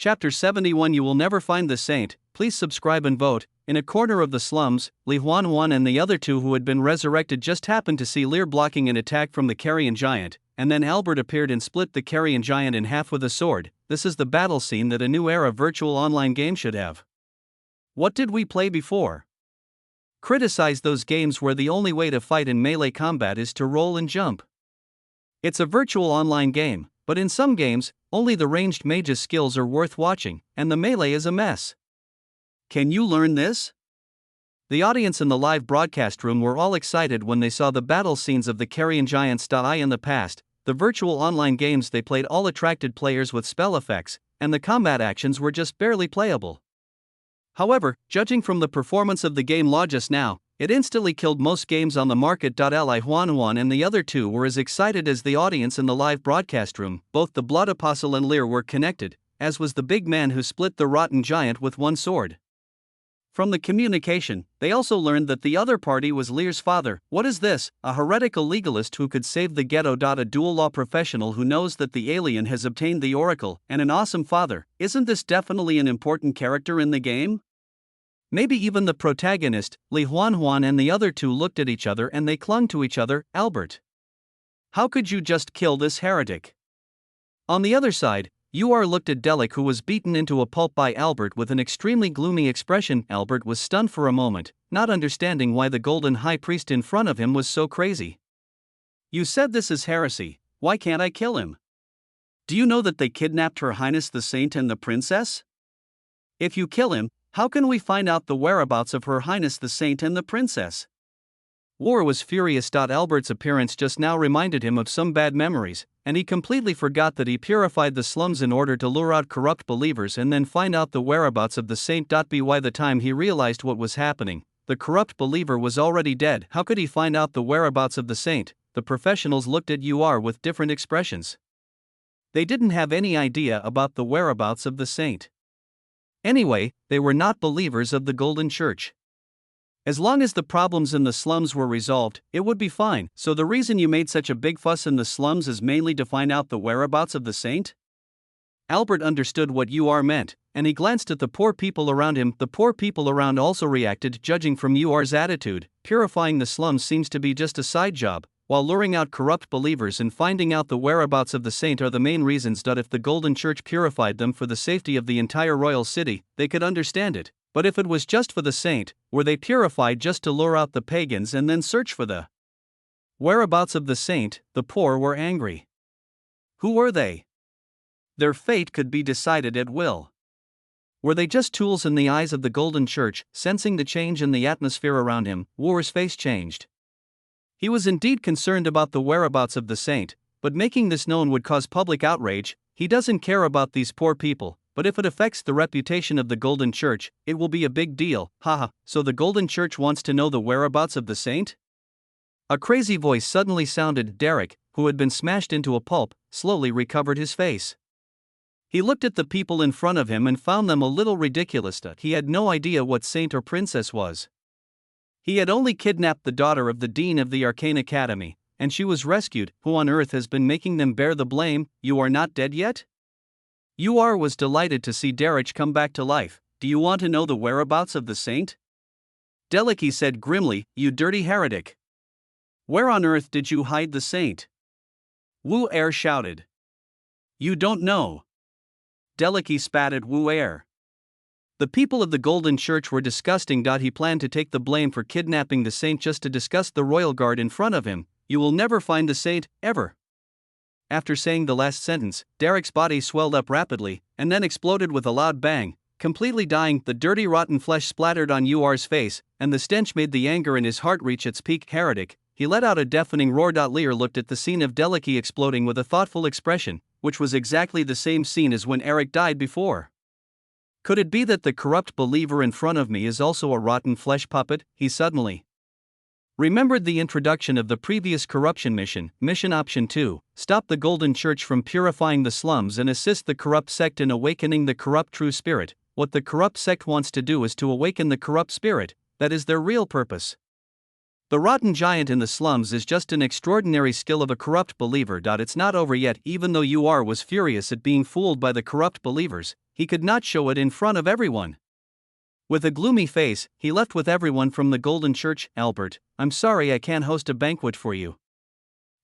Chapter 71 You will never find the saint, please subscribe and vote. In a corner of the slums, Li Huan and the other two who had been resurrected just happened to see Lear blocking an attack from the carrion giant, and then Albert appeared and split the carrion giant in half with a sword. This is the battle scene that a new era virtual online game should have. What did we play before? Criticize those games where the only way to fight in melee combat is to roll and jump. It's a virtual online game, but in some games, only the ranged mage's skills are worth watching, and the melee is a mess. Can you learn this? The audience in the live broadcast room were all excited when they saw the battle scenes of the carrion giants. In the past, the virtual online games they played all attracted players with spell effects, and the combat actions were just barely playable. However, judging from the performance of the game law just now, it instantly killed most games on the market. Li Huan and the other two were as excited as the audience in the live broadcast room. Both the Blood Apostle and Lear were connected, as was the big man who split the rotten giant with one sword. From the communication, they also learned that the other party was Lear's father. What is this? A heretical legalist who could save the ghetto. A dual law professional who knows that the alien has obtained the oracle, and an awesome father. Isn't this definitely an important character in the game? Maybe even the protagonist. Li Huan and the other two looked at each other and they clung to each other. Albert, how could you just kill this heretic? On the other side, UR looked at Delic, who was beaten into a pulp by Albert with an extremely gloomy expression. Albert was stunned for a moment, not understanding why the golden high priest in front of him was so crazy. You said this is heresy, why can't I kill him? Do you know that they kidnapped Her Highness the Saint and the Princess? If you kill him, how can we find out the whereabouts of Her Highness the Saint and the Princess? War was furious. Albert's appearance just now reminded him of some bad memories, and he completely forgot that he purified the slums in order to lure out corrupt believers and then find out the whereabouts of the saint. By the time he realized what was happening, the corrupt believer was already dead. How could he find out the whereabouts of the saint? The professionals looked at UR with different expressions. They didn't have any idea about the whereabouts of the saint. Anyway, they were not believers of the Golden Church. As long as the problems in the slums were resolved, it would be fine. So the reason you made such a big fuss in the slums is mainly to find out the whereabouts of the saint? Albert understood what UR meant, and he glanced at the poor people around him. The poor people around also reacted. Judging from UR's attitude, purifying the slums seems to be just a side job, while luring out corrupt believers and finding out the whereabouts of the saint are the main reasons. If the Golden Church purified them for the safety of the entire royal city, they could understand it. But if it was just for the saint, were they purified just to lure out the pagans and then search for the whereabouts of the saint? The poor were angry. Who were they? Their fate could be decided at will. Were they just tools in the eyes of the Golden Church? Sensing the change in the atmosphere around him, War's face changed. He was indeed concerned about the whereabouts of the saint, but making this known would cause public outrage. He doesn't care about these poor people, but if it affects the reputation of the Golden Church, it will be a big deal. Haha, so the Golden Church wants to know the whereabouts of the saint? A crazy voice suddenly sounded. Derek, who had been smashed into a pulp, slowly recovered his face. He looked at the people in front of him and found them a little ridiculous. He had no idea what saint or princess was. He had only kidnapped the daughter of the dean of the Arcane Academy, and she was rescued. Who on earth has been making them bear the blame? You are not dead yet? UR was delighted to see Derek come back to life. Do you want to know the whereabouts of the saint? Delicky said grimly, you dirty heretic. Where on earth did you hide the saint? Wu Er shouted. You don't know. Delicky spat at Wu Er. The people of the Golden Church were disgusting. He planned to take the blame for kidnapping the saint just to disgust the royal guard in front of him. You will never find the saint, ever. After saying the last sentence, Derek's body swelled up rapidly, and then exploded with a loud bang, completely dying. The dirty rotten flesh splattered on UR's face, and the stench made the anger in his heart reach its peak. Heretic, he let out a deafening roar. Lear looked at the scene of Delicky exploding with a thoughtful expression, which was exactly the same scene as when Eric died before. Could it be that the corrupt believer in front of me is also a rotten flesh puppet? He suddenly remembered the introduction of the previous corruption mission, Mission Option 2, stop the Golden Church from purifying the slums and assist the corrupt sect in awakening the corrupt true spirit. What the corrupt sect wants to do is to awaken the corrupt spirit, that is their real purpose. The rotten giant in the slums is just an extraordinary skill of a corrupt believer. It's not over yet. Even though UR was furious at being fooled by the corrupt believers, he could not show it in front of everyone. With a gloomy face, he left with everyone from the Golden Church. Albert, I'm sorry I can't host a banquet for you.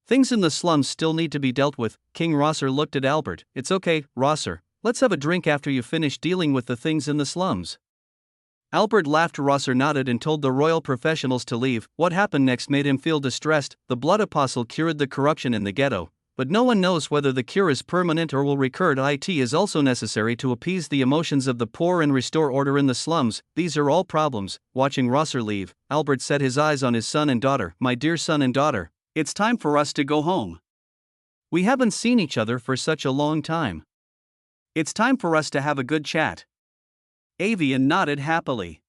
Things in the slums still need to be dealt with. King Rosser looked at Albert. It's okay, Rosser, let's have a drink after you finish dealing with the things in the slums. Albert laughed. Rosser nodded and told the royal professionals to leave. What happened next made him feel distressed. The blood apostle cured the corruption in the ghetto, but no one knows whether the cure is permanent or will recur. It is also necessary to appease the emotions of the poor and restore order in the slums. These are all problems. Watching Rosser leave, Albert set his eyes on his son and daughter. My dear son and daughter, it's time for us to go home. We haven't seen each other for such a long time. It's time for us to have a good chat. Avian nodded happily.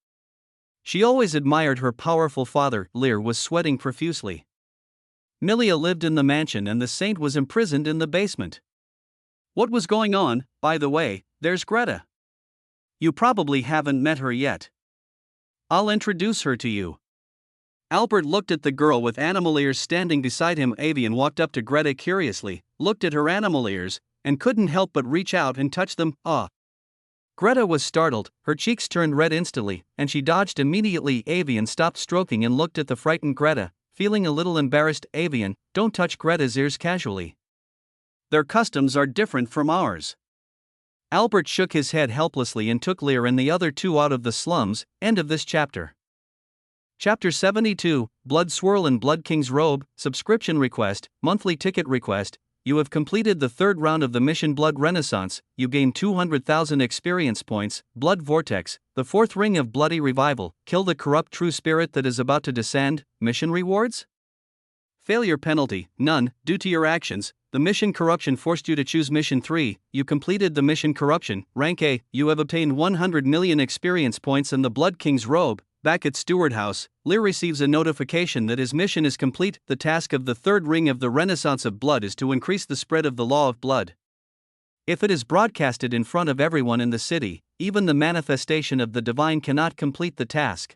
She always admired her powerful father. Lear was sweating profusely. Milia lived in the mansion and the saint was imprisoned in the basement. What was going on? By the way, there's Greta. You probably haven't met her yet. I'll introduce her to you. Albert looked at the girl with animal ears standing beside him. Avian walked up to Greta curiously, looked at her animal ears, and couldn't help but reach out and touch them. Ah! Greta was startled, her cheeks turned red instantly, and she dodged immediately. Avian stopped stroking and looked at the frightened Greta, feeling a little embarrassed. Avian, don't touch Greta's ears casually. Their customs are different from ours. Albert shook his head helplessly and took Lear and the other two out of the slums. End of this chapter. Chapter 72, Blood Swirl and Blood King's Robe, Subscription Request, Monthly Ticket Request. You have completed the third round of the mission Blood Renaissance. You gain 200,000 experience points. Blood Vortex, the fourth ring of Bloody Revival. Kill the corrupt true spirit that is about to descend. Mission rewards? Failure penalty, none, due to your actions. The mission corruption forced you to choose mission 3. You completed the mission corruption. Rank A, you have obtained 100 million experience points and the Blood King's Robe. Back at Steward House, Lear receives a notification that his mission is complete. The task of the third ring of the Renaissance of Blood is to increase the spread of the law of blood. If it is broadcasted in front of everyone in the city, even the manifestation of the divine cannot complete the task.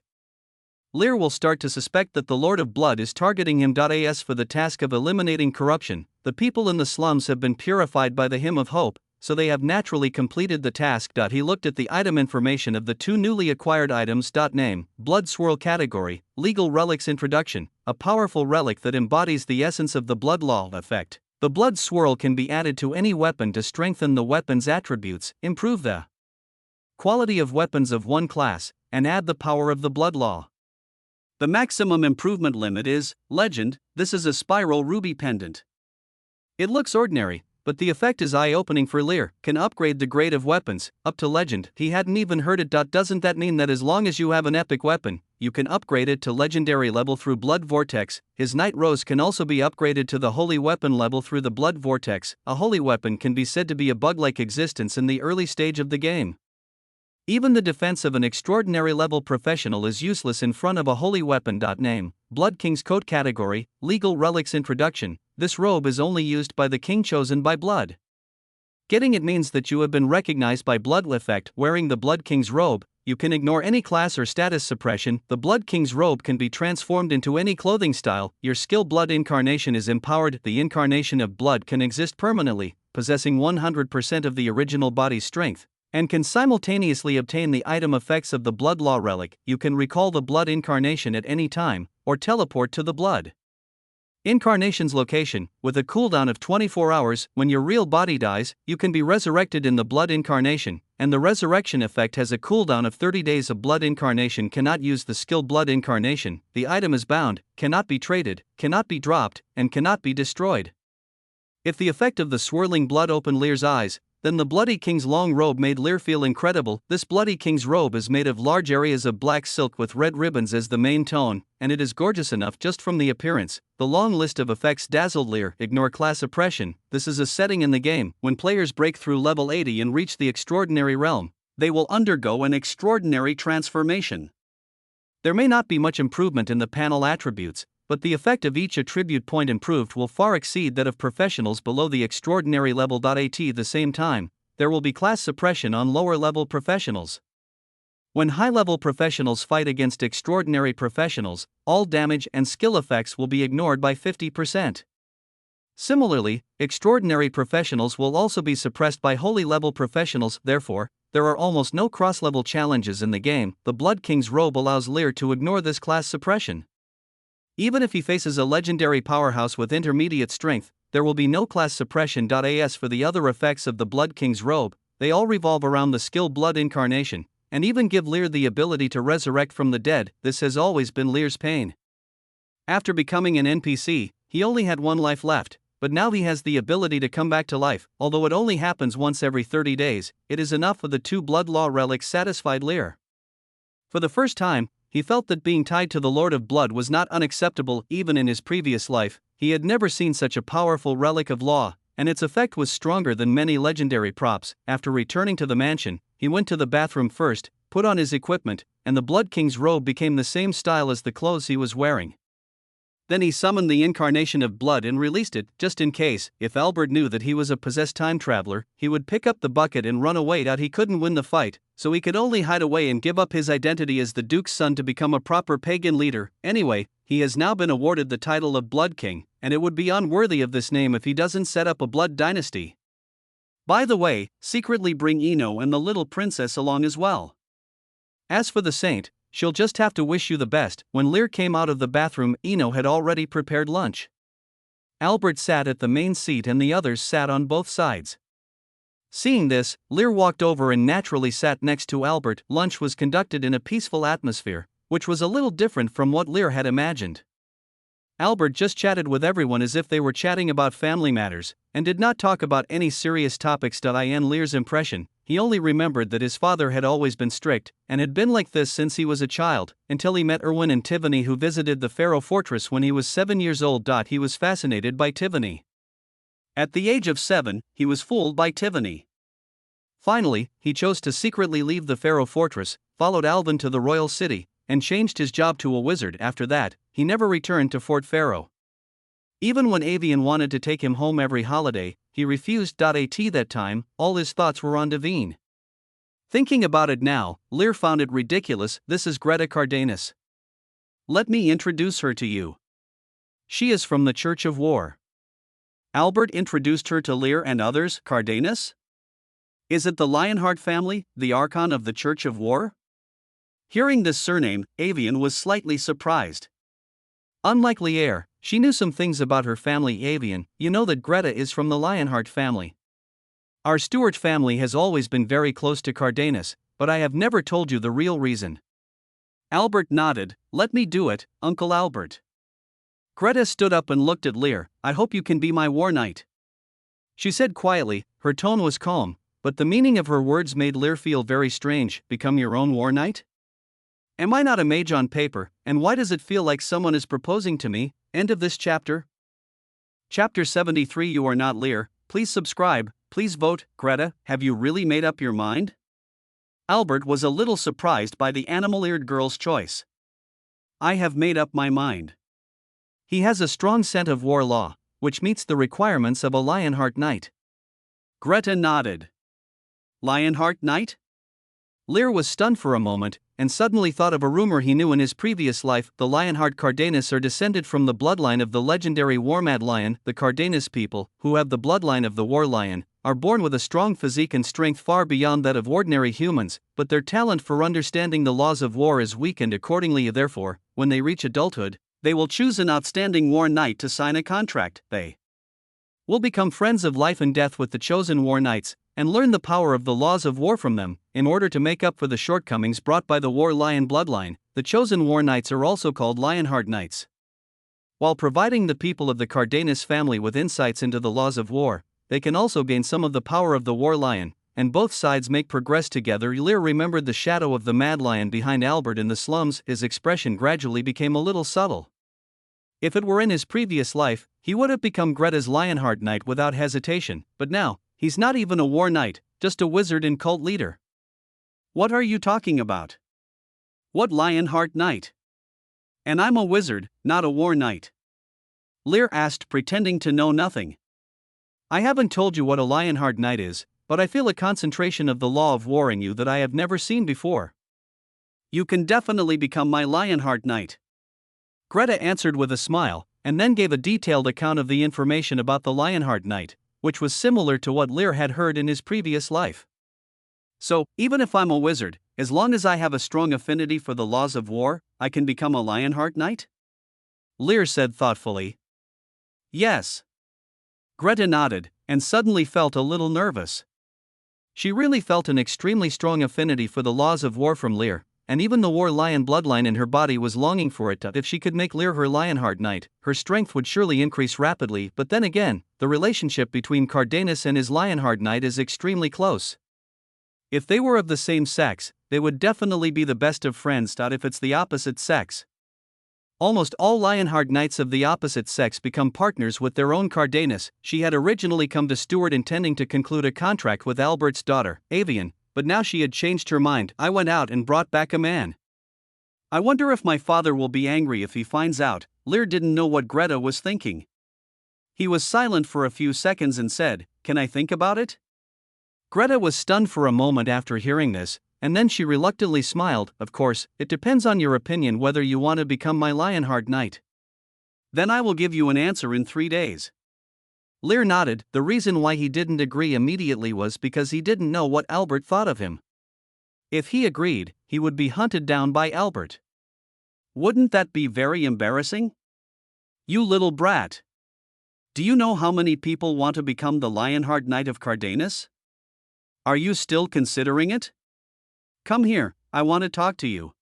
Lear will start to suspect that the Lord of Blood is targeting him. As for the task of eliminating corruption, the people in the slums have been purified by the hymn of hope, so they have naturally completed the task. He looked at the item information of the two newly acquired items. Name, Blood Swirl category, Legal Relics introduction, a powerful relic that embodies the essence of the blood law effect. The Blood Swirl can be added to any weapon to strengthen the weapon's attributes, improve the quality of weapons of one class, and add the power of the blood law. The maximum improvement limit is Legend. This is a spiral ruby pendant. It looks ordinary, but the effect is eye-opening for Lear. Can upgrade the grade of weapons, up to Legend. He hadn't even heard it. Doesn't that mean that as long as you have an epic weapon, you can upgrade it to Legendary level through Blood Vortex? His Night Rose can also be upgraded to the Holy Weapon level through the Blood Vortex. A Holy Weapon can be said to be a bug-like existence in the early stage of the game. Even the defense of an extraordinary level professional is useless in front of a holy weapon. Name, Blood King's Coat category, Legal Relics introduction. This robe is only used by the king chosen by blood. Getting it means that you have been recognized by blood effect. Wearing the Blood King's robe, you can ignore any class or status suppression. The Blood King's robe can be transformed into any clothing style. Your skill Blood Incarnation is empowered. The incarnation of blood can exist permanently, possessing 100% of the original body's strength, and can simultaneously obtain the item effects of the Blood Law relic. You can recall the Blood Incarnation at any time, or teleport to the Blood Incarnation's location. With a cooldown of 24 hours, when your real body dies, you can be resurrected in the Blood Incarnation, and the resurrection effect has a cooldown of 30 days. A Blood Incarnation cannot use the skill Blood Incarnation. The item is bound, cannot be traded, cannot be dropped, and cannot be destroyed. If the effect of the swirling blood opened Lear's eyes, then the Bloody King's long robe made Lear feel incredible. This Bloody King's robe is made of large areas of black silk with red ribbons as the main tone, and it is gorgeous enough just from the appearance. The long list of effects dazzled Lear. Ignore class oppression. This is a setting in the game. When players break through level 80 and reach the extraordinary realm, they will undergo an extraordinary transformation. There may not be much improvement in the panel attributes, but the effect of each attribute point improved will far exceed that of professionals below the extraordinary level. At the same time, there will be class suppression on lower level professionals. When high level professionals fight against extraordinary professionals, all damage and skill effects will be ignored by 50%. Similarly, extraordinary professionals will also be suppressed by holy level professionals. Therefore, there are almost no cross-level challenges in the game. The Blood King's robe allows Lear to ignore this class suppression. Even if he faces a legendary powerhouse with intermediate strength, there will be no class suppression. As for the other effects of the Blood King's robe, they all revolve around the skill Blood Incarnation, and even give Lear the ability to resurrect from the dead. This has always been Lear's pain. After becoming an NPC, he only had one life left, but now he has the ability to come back to life. Although it only happens once every 30 days, it is enough for the 2 Blood Law relics satisfied Lear. For the first time, he felt that being tied to the Lord of Blood was not unacceptable. Even in his previous life, he had never seen such a powerful relic of law, and its effect was stronger than many legendary props. After returning to the mansion, he went to the bathroom first, put on his equipment, and the Blood King's robe became the same style as the clothes he was wearing. Then he summoned the incarnation of blood and released it, just in case. If Albert knew that he was a possessed time traveler, he would pick up the bucket and run away. He couldn't win the fight, so he could only hide away and give up his identity as the Duke's son to become a proper pagan leader. Anyway, he has now been awarded the title of Blood King, and it would be unworthy of this name if he doesn't set up a blood dynasty. By the way, secretly bring Eno and the little princess along as well. As for the saint, she'll just have to wish you the best. When Lear came out of the bathroom, Eno had already prepared lunch. Albert sat at the main seat and the others sat on both sides. Seeing this, Lear walked over and naturally sat next to Albert. Lunch was conducted in a peaceful atmosphere, which was a little different from what Lear had imagined. Albert just chatted with everyone as if they were chatting about family matters, and did not talk about any serious topics. In Lear's impression, he only remembered that his father had always been strict, and had been like this since he was a child, until he met Erwin and Tivany, who visited the Pharaoh fortress when he was 7 years old. He was fascinated by Tivany. At the age of 7, he was fooled by Tivany. Finally, he chose to secretly leave the Pharaoh fortress, followed Alvin to the royal city, and changed his job to a wizard. After that, he never returned to Fort Pharaoh. Even when Avian wanted to take him home every holiday, he refused. At that time, all his thoughts were on Devine. Thinking about it now, Lear found it ridiculous. This is Greta Cardenas. Let me introduce her to you. She is from the Church of War. Albert introduced her to Lear and others. Cardenas? Is it the Lionheart family, the Archon of the Church of War? Hearing this surname, Avian was slightly surprised. Unlike Lear, she knew some things about her family. Avian, you know that Greta is from the Lionheart family. Our Stuart family has always been very close to Cardenas, but I have never told you the real reason. Albert nodded. Let me do it, Uncle Albert. Greta stood up and looked at Lear. I hope you can be my war knight. She said quietly. Her tone was calm, but the meaning of her words made Lear feel very strange. Become your own war knight? Am I not a mage on paper, and why does it feel like someone is proposing to me? End of this chapter. Chapter 73. You are not Lear. Please subscribe, please vote. Greta, have you really made up your mind? Albert was a little surprised by the animal-eared girl's choice. I have made up my mind. He has a strong scent of war law, which meets the requirements of a Lionheart knight. Greta nodded. Lionheart knight? Lear was stunned for a moment, and suddenly thought of a rumor he knew in his previous life. The Lionheart Cardenas are descended from the bloodline of the legendary Warmad lion. The Cardenas people, who have the bloodline of the war lion, are born with a strong physique and strength far beyond that of ordinary humans, but their talent for understanding the laws of war is weakened accordingly. Therefore, when they reach adulthood, they will choose an outstanding war knight to sign a contract. They will become friends of life and death with the chosen war knights, and learn the power of the laws of war from them. In order to make up for the shortcomings brought by the war lion bloodline, the chosen war knights are also called Lionheart knights. While providing the people of the Cardenas family with insights into the laws of war, they can also gain some of the power of the war lion, and both sides make progress together. Lear remembered the shadow of the mad lion behind Albert in the slums. His expression gradually became a little subtle. If it were in his previous life, he would have become Greta's Lionheart knight without hesitation, but now, he's not even a war knight, just a wizard and cult leader. What are you talking about? What Lionheart knight? And I'm a wizard, not a war knight. Lear asked, pretending to know nothing. I haven't told you what a Lionheart knight is, but I feel a concentration of the law of war in you that I have never seen before. You can definitely become my Lionheart knight. Greta answered with a smile, and then gave a detailed account of the information about the Lionheart knight, which was similar to what Lear had heard in his previous life. So, even if I'm a wizard, as long as I have a strong affinity for the laws of war, I can become a Lionheart Knight? Lear said thoughtfully. Yes. Greta nodded, and suddenly felt a little nervous. She really felt an extremely strong affinity for the laws of war from Lear, and even the war lion bloodline in her body was longing for it. If she could make Lear her Lionheart Knight, her strength would surely increase rapidly, but then again, the relationship between Cardanus and his Lionheart Knight is extremely close. If they were of the same sex, they would definitely be the best of friends. If it's the opposite sex, almost all Lionheart Knights of the opposite sex become partners with their own Cardanus. She had originally come to Stuart intending to conclude a contract with Albert's daughter, Avian, but now she had changed her mind. I went out and brought back a man. I wonder if my father will be angry if he finds out. Lear didn't know what Greta was thinking. He was silent for a few seconds and said, "Can I think about it?" Greta was stunned for a moment after hearing this, and then she reluctantly smiled. "Of course, it depends on your opinion whether you want to become my Lionheart Knight. Then I will give you an answer in 3 days. Lear nodded. The reason why he didn't agree immediately was because he didn't know what Albert thought of him. If he agreed, he would be hunted down by Albert. Wouldn't that be very embarrassing? You little brat. Do you know how many people want to become the Lionheart Knight of Cardanus? Are you still considering it? Come here, I want to talk to you."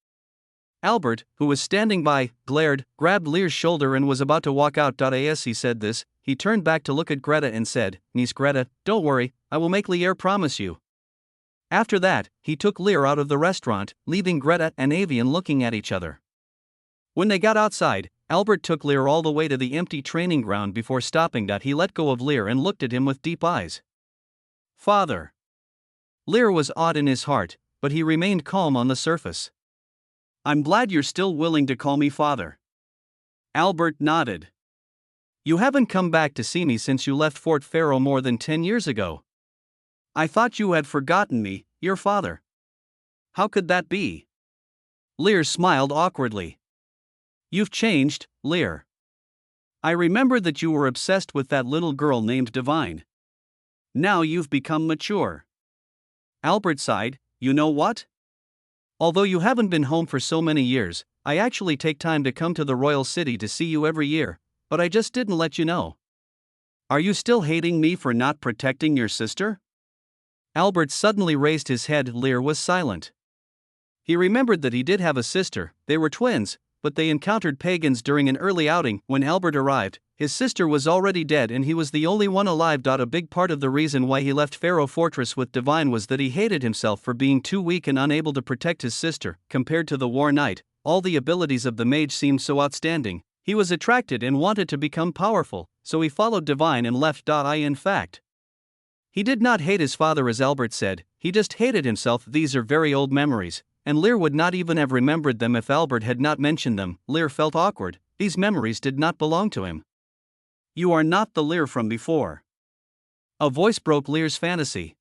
Albert, who was standing by, glared, grabbed Lear's shoulder and was about to walk out. As he said this, he turned back to look at Greta and said, "Niece Greta, don't worry, I will make Lear promise you." After that, he took Lear out of the restaurant, leaving Greta and Avian looking at each other. When they got outside, Albert took Lear all the way to the empty training ground before stopping. He let go of Lear and looked at him with deep eyes. "Father." Lear was awed in his heart, but he remained calm on the surface. "I'm glad you're still willing to call me father." Albert nodded. "You haven't come back to see me since you left Fort Pharaoh more than 10 years ago. I thought you had forgotten me, your father." "How could that be?" Lear smiled awkwardly. "You've changed, Lear. I remember that you were obsessed with that little girl named Divine. Now you've become mature." Albert sighed. "You know what? Although you haven't been home for so many years, I actually take time to come to the royal city to see you every year, but I just didn't let you know. Are you still hating me for not protecting your sister?" Albert suddenly raised his head. Lear was silent. He remembered that he did have a sister. They were twins, but they encountered pagans during an early outing. When Albert arrived, his sister was already dead and he was the only one alive. A big part of the reason why he left Pharaoh Fortress with Divine was that he hated himself for being too weak and unable to protect his sister. Compared to the War Knight, all the abilities of the mage seemed so outstanding. He was attracted and wanted to become powerful, so he followed Divine and left. In fact, he did not hate his father as Albert said, he just hated himself. These are very old memories, and Lear would not even have remembered them if Albert had not mentioned them. Lear felt awkward. These memories did not belong to him. "You are not the Lear from before." A voice broke Lear's fantasy.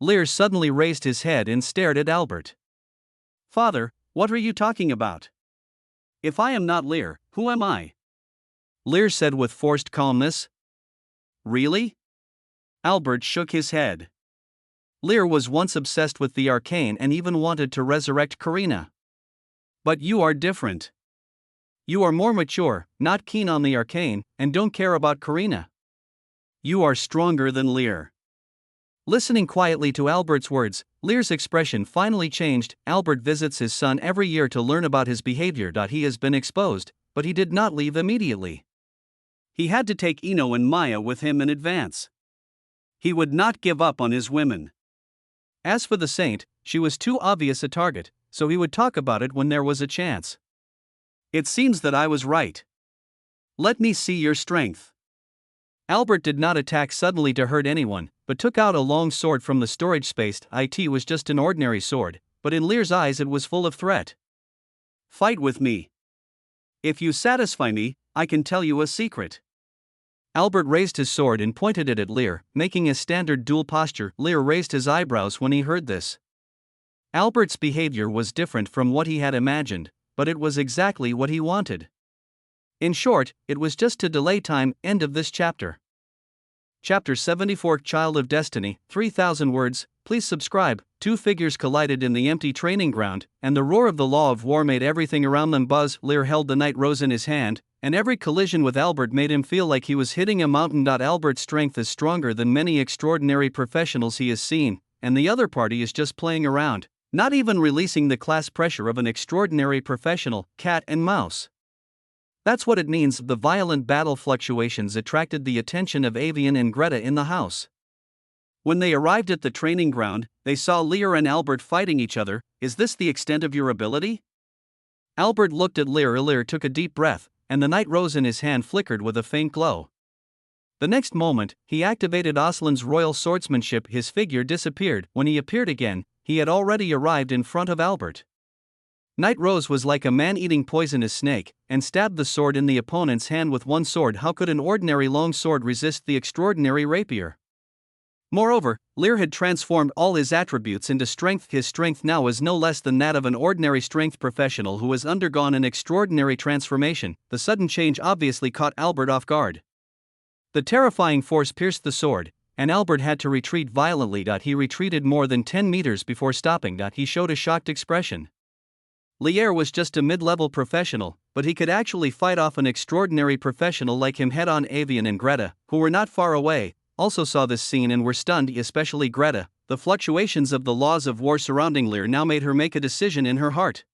Lear suddenly raised his head and stared at Albert. "Father, what are you talking about? If I am not Lear, who am I?" Lear said with forced calmness. "Really?" Albert shook his head. Lear was once obsessed with the arcane and even wanted to resurrect Karina. "But you are different. You are more mature, not keen on the arcane, and don't care about Karina. You are stronger than Lear." Listening quietly to Albert's words, Lear's expression finally changed. Albert visits his son every year to learn about his behavior. He has been exposed, but he did not leave immediately. He had to take Ino and Maya with him in advance. He would not give up on his women. As for the saint, she was too obvious a target, so he would talk about it when there was a chance. "It seems that I was right. Let me see your strength." Albert did not attack suddenly to hurt anyone, but took out a long sword from the storage space. It was just an ordinary sword, but in Lear's eyes it was full of threat. "Fight with me. If you satisfy me, I can tell you a secret." Albert raised his sword and pointed it at Lear, making a standard duel posture. Lear raised his eyebrows when he heard this. Albert's behavior was different from what he had imagined, but it was exactly what he wanted. In short, it was just to delay time. End of this chapter. Chapter 74 Child of Destiny, 3000 words, please subscribe. Two figures collided in the empty training ground, and the roar of the law of war made everything around them buzz. Lear held the Night Rose in his hand, and every collision with Albert made him feel like he was hitting a mountain. Albert's strength is stronger than many extraordinary professionals he has seen, and the other party is just playing around, not even releasing the class pressure of an extraordinary professional. Cat and mouse. That's what it means. The violent battle fluctuations attracted the attention of Avian and Greta in the house. When they arrived at the training ground, they saw Lear and Albert fighting each other. Is this the extent of your ability? Albert looked at Lear. Lear took a deep breath, and the Night Rose in his hand flickered with a faint glow. The next moment, he activated Aslan's royal swordsmanship. His figure disappeared. When he appeared again, he had already arrived in front of Albert. Night Rose was like a man-eating poisonous snake, and stabbed the sword in the opponent's hand with one sword. How could an ordinary long sword resist the extraordinary rapier? Moreover, Lear had transformed all his attributes into strength. His strength now was no less than that of an ordinary strength professional who has undergone an extraordinary transformation. The sudden change obviously caught Albert off guard. The terrifying force pierced the sword, and Albert had to retreat violently. He retreated more than 10 meters before stopping. He showed a shocked expression. Lear was just a mid-level professional, but he could actually fight off an extraordinary professional like him head-on. Avian and Greta, who were not far away, also saw this scene and were stunned, especially Greta. The fluctuations of the laws of war surrounding Lear now made her make a decision in her heart.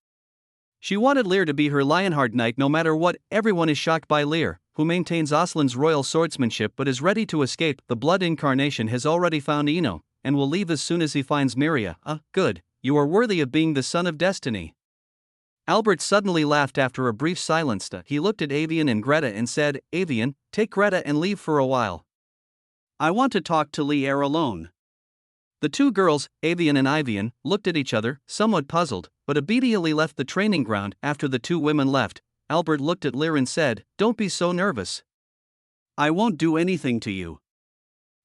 She wanted Lear to be her Lionheart knight no matter what. Everyone is shocked by Lear, who maintains Aslan's royal swordsmanship but is ready to escape. The blood incarnation has already found Eno, and will leave as soon as he finds Miria. Good, you are worthy of being the son of destiny. Albert suddenly laughed after a brief silence. He looked at Avian and Greta and said, Avian, take Greta and leave for a while. I want to talk to Lear alone. The two girls, Avian and Ivian, looked at each other, somewhat puzzled, but obediently left the training ground. After the two women left, Albert looked at Lear and said, don't be so nervous. I won't do anything to you.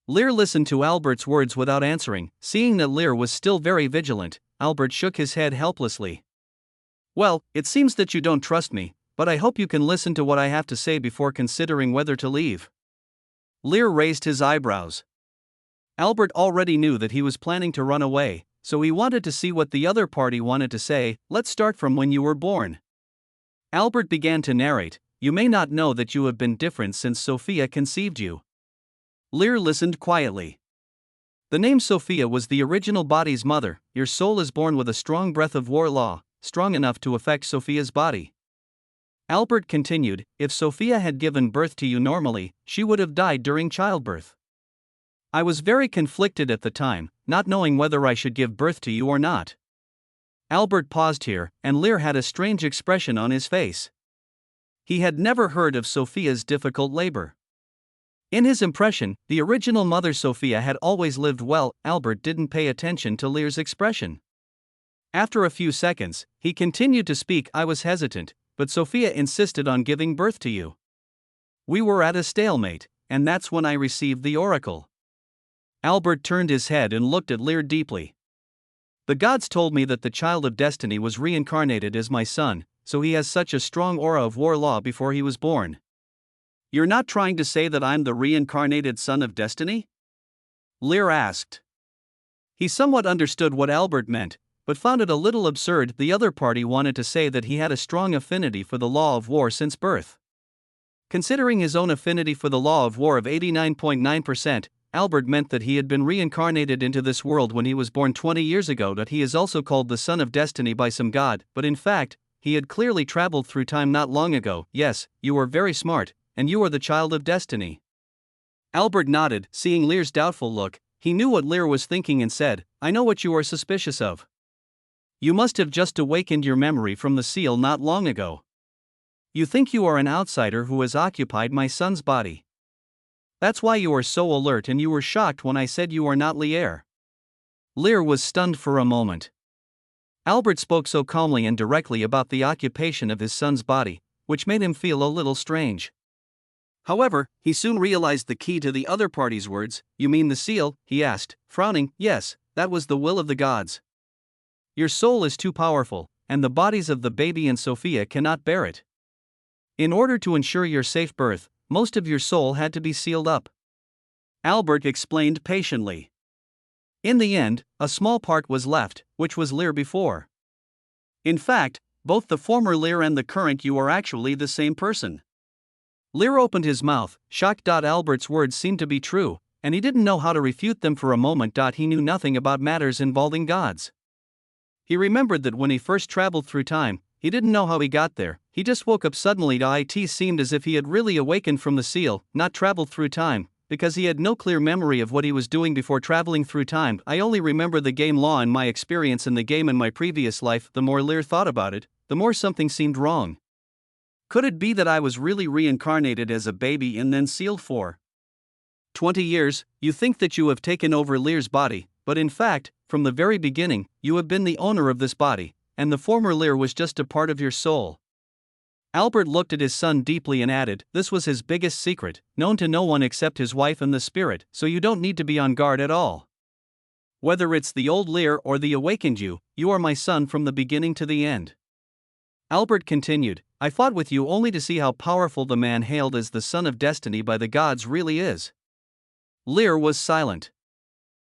Lear listened to Albert's words without answering. Seeing that Lear was still very vigilant, Albert shook his head helplessly. Well, it seems that you don't trust me, but I hope you can listen to what I have to say before considering whether to leave. Lear raised his eyebrows. Albert already knew that he was planning to run away, so he wanted to see what the other party wanted to say. Let's start from when you were born. Albert began to narrate. You may not know that you have been different since Sophia conceived you. Lear listened quietly. The name Sophia was the original body's mother. Your soul is born with a strong breath of war law, strong enough to affect Sophia's body. Albert continued, if Sophia had given birth to you normally, she would have died during childbirth. I was very conflicted at the time, not knowing whether I should give birth to you or not. Albert paused here, and Lear had a strange expression on his face. He had never heard of Sophia's difficult labor. In his impression, the original mother Sophia had always lived well. Albert didn't pay attention to Lear's expression. After a few seconds, he continued to speak. I was hesitant, but Sophia insisted on giving birth to you. We were at a stalemate, and that's when I received the oracle. Albert turned his head and looked at Lear deeply. The gods told me that the child of destiny was reincarnated as my son, so he has such a strong aura of war law before he was born. You're not trying to say that I'm the reincarnated son of destiny? Lear asked. He somewhat understood what Albert meant, but found it a little absurd. The other party wanted to say that he had a strong affinity for the law of war since birth. Considering his own affinity for the law of war of 89.9%, Albert meant that he had been reincarnated into this world when he was born 20 years ago. That he is also called the son of destiny by some god, but in fact, he had clearly traveled through time not long ago. Yes, you are very smart, and you are the child of destiny. Albert nodded, seeing Lear's doubtful look. He knew what Lear was thinking and said, I know what you are suspicious of. You must have just awakened your memory from the seal not long ago. You think you are an outsider who has occupied my son's body. That's why you are so alert, and you were shocked when I said you are not Lear. Lear was stunned for a moment. Albert spoke so calmly and directly about the occupation of his son's body, which made him feel a little strange. However, he soon realized the key to the other party's words. You mean the seal? He asked, frowning. Yes, that was the will of the gods. Your soul is too powerful, and the bodies of the baby and Sophia cannot bear it. In order to ensure your safe birth, most of your soul had to be sealed up. Albert explained patiently. In the end, a small part was left, which was Lear before. In fact, both the former Lear and the current you are actually the same person. Lear opened his mouth, shocked. Albert's words seemed to be true, and he didn't know how to refute them for a moment. He knew nothing about matters involving gods. He remembered that when he first traveled through time, he didn't know how he got there. He just woke up suddenly. It seemed as if he had really awakened from the seal, not traveled through time, because he had no clear memory of what he was doing before traveling through time. I only remember the game law and my experience in the game in my previous life. The more Lear thought about it, the more something seemed wrong. Could it be that I was really reincarnated as a baby and then sealed for 20 years? You think that you have taken over Lear's body, but in fact, from the very beginning, you have been the owner of this body, and the former Lear was just a part of your soul. Albert looked at his son deeply and added, this was his biggest secret, known to no one except his wife and the spirit, so you don't need to be on guard at all. Whether it's the old Lear or the awakened you are my son from the beginning to the end. Albert continued, I fought with you only to see how powerful the man hailed as the son of destiny by the gods really is. Lear was silent.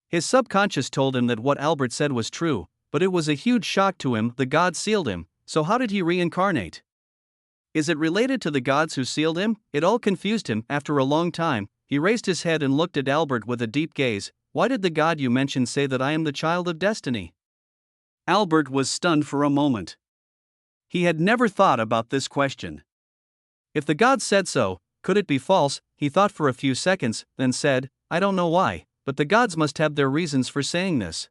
His subconscious told him that what Albert said was true, but it was a huge shock to him. The gods sealed him, so how did he reincarnate? Is it related to the gods who sealed him? It all confused him. After a long time, he raised his head and looked at Albert with a deep gaze. Why did the god you mentioned say that I am the child of destiny? Albert was stunned for a moment. He had never thought about this question. If the gods said so, could it be false? He thought for a few seconds, then said, I don't know why, but the gods must have their reasons for saying this.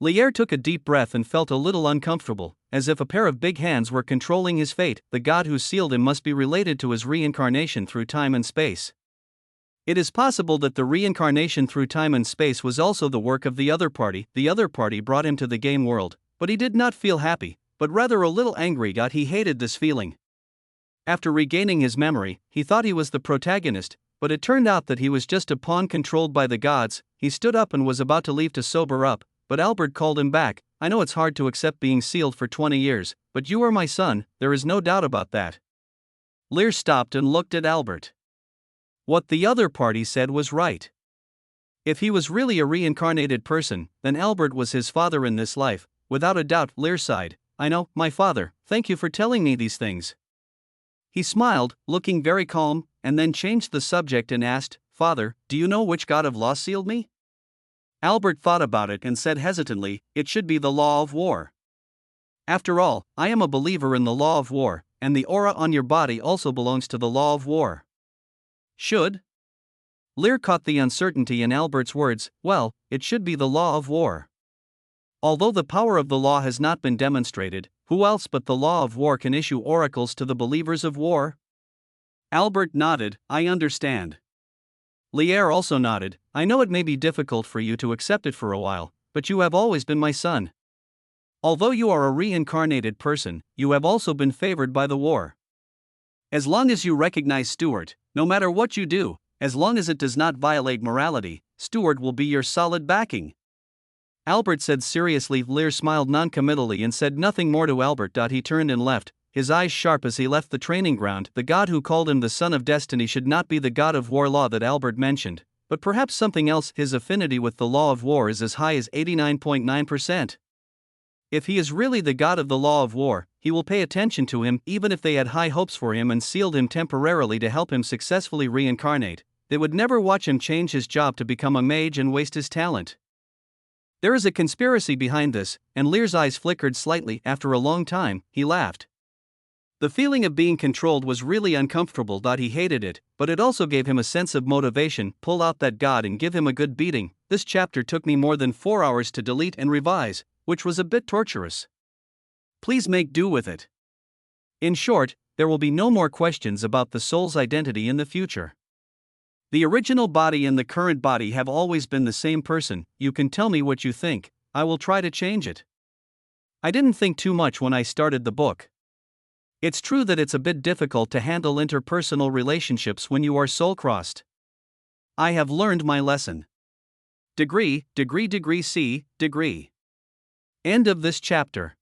Lear took a deep breath and felt a little uncomfortable, as if a pair of big hands were controlling his fate. The god who sealed him must be related to his reincarnation through time and space. It is possible that the reincarnation through time and space was also the work of the other party. The other party brought him to the game world, but he did not feel happy, but rather a little angry. He hated this feeling. After regaining his memory, he thought he was the protagonist, but it turned out that he was just a pawn controlled by the gods. He stood up and was about to leave to sober up, but Albert called him back. I know it's hard to accept being sealed for 20 years, but you are my son, there is no doubt about that. Lear stopped and looked at Albert. What the other party said was right. If he was really a reincarnated person, then Albert was his father in this life, without a doubt. Lear sighed. I know, my father, thank you for telling me these things. He smiled, looking very calm, and then changed the subject and asked, Father, do you know which god of law sealed me? Albert thought about it and said hesitantly, it should be the law of war. After all, I am a believer in the law of war, and the aura on your body also belongs to the law of war. Should? Lear caught the uncertainty in Albert's words. Well, it should be the law of war. Although the power of the law has not been demonstrated, who else but the law of war can issue oracles to the believers of war? Albert nodded, I understand. Lear also nodded, I know it may be difficult for you to accept it for a while, but you have always been my son. Although you are a reincarnated person, you have also been favored by the war. As long as you recognize Stuart, no matter what you do, as long as it does not violate morality, Stuart will be your solid backing. Albert said seriously. Lear smiled noncommittally and said nothing more to Albert. He turned and left, his eyes sharp as he left the training ground. The god who called him the son of destiny should not be the god of war law that Albert mentioned, but perhaps something else. His affinity with the law of war is as high as 89.9%. If he is really the god of the law of war, he will pay attention to him. Even if they had high hopes for him and sealed him temporarily to help him successfully reincarnate, they would never watch him change his job to become a mage and waste his talent. There is a conspiracy behind this, and Lear's eyes flickered slightly. After a long time, he laughed. The feeling of being controlled was really uncomfortable. He hated it, but it also gave him a sense of motivation. Pull out that god and give him a good beating. This chapter took me more than 4 hours to delete and revise, which was a bit torturous. Please make do with it. In short, there will be no more questions about the soul's identity in the future. The original body and the current body have always been the same person. You can tell me what you think, I will try to change it. I didn't think too much when I started the book. It's true that it's a bit difficult to handle interpersonal relationships when you are soul-crossed. I have learned my lesson. Degree C, degree. End of this chapter.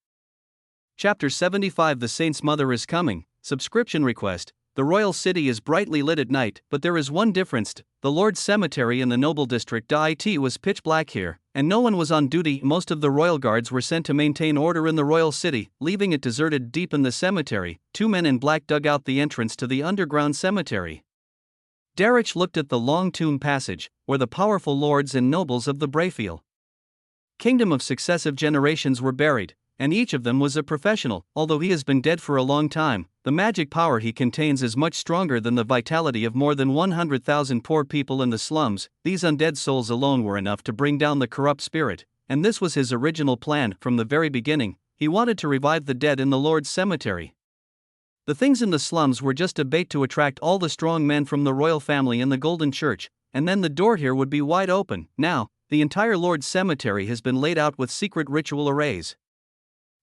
Chapter 75 The Saint's Mother is Coming, subscription request. the royal city is brightly lit at night, but there is one difference: the Lord's cemetery in the noble district it was pitch black here, and no one was on duty. Most of the royal guards were sent to maintain order in the royal city, leaving it deserted. Deep in the cemetery, 2 men in black dug out the entrance to the underground cemetery. Darich looked at the long tomb passage, where the powerful lords and nobles of the Brayfield kingdom of successive generations were buried, and each of them was a professional. Although he has been dead for a long time, the magic power he contains is much stronger than the vitality of more than 100,000 poor people in the slums. These undead souls alone were enough to bring down the corrupt spirit, and this was his original plan from the very beginning. He wanted to revive the dead in the Lord's cemetery. The things in the slums were just a bait to attract all the strong men from the royal family in the Golden Church, and then the door here would be wide open. Now, the entire Lord's cemetery has been laid out with secret ritual arrays.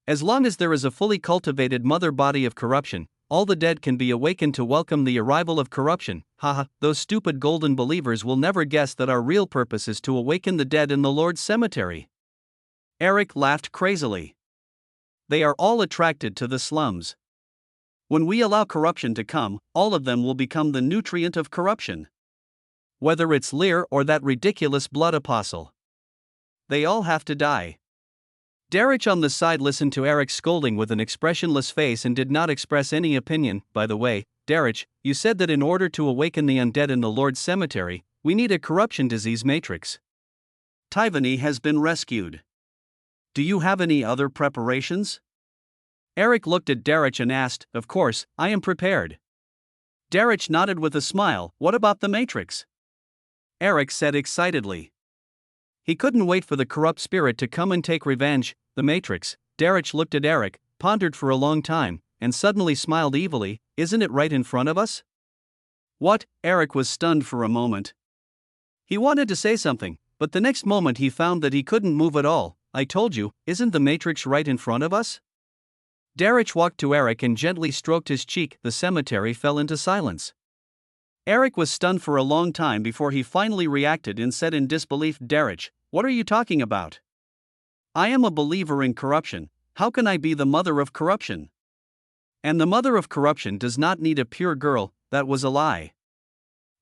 As long as there is a fully cultivated mother body of corruption, all the dead can be awakened to welcome the arrival of corruption. Haha, those stupid golden believers will never guess that our real purpose is to awaken the dead in the Lord's cemetery. Eric laughed crazily. They are all attracted to the slums. When we allow corruption to come, all of them will become the nutrient of corruption. Whether it's Lear or that ridiculous blood apostle, they all have to die. Darich on the side listened to Eric's scolding with an expressionless face and did not express any opinion. By the way, Darich, you said that in order to awaken the undead in the Lord's cemetery, we need a corruption disease matrix. Tivany has been rescued. Do you have any other preparations? Eric looked at Darich and asked, Of course, I am prepared. Darich nodded with a smile. What about the matrix? Eric said excitedly. He couldn't wait for the corrupt spirit to come and take revenge. The matrix. Darich looked at Eric, pondered for a long time, and suddenly smiled evilly. Isn't it right in front of us? What? Eric was stunned for a moment. He wanted to say something, but the next moment he found that he couldn't move at all. I told you, isn't the matrix right in front of us? Darich walked to Eric and gently stroked his cheek. The cemetery fell into silence. Eric was stunned for a long time before he finally reacted and said in disbelief, Darich, what are you talking about? I am a believer in corruption. How can I be the mother of corruption? And the mother of corruption does not need a pure girl. That was a lie.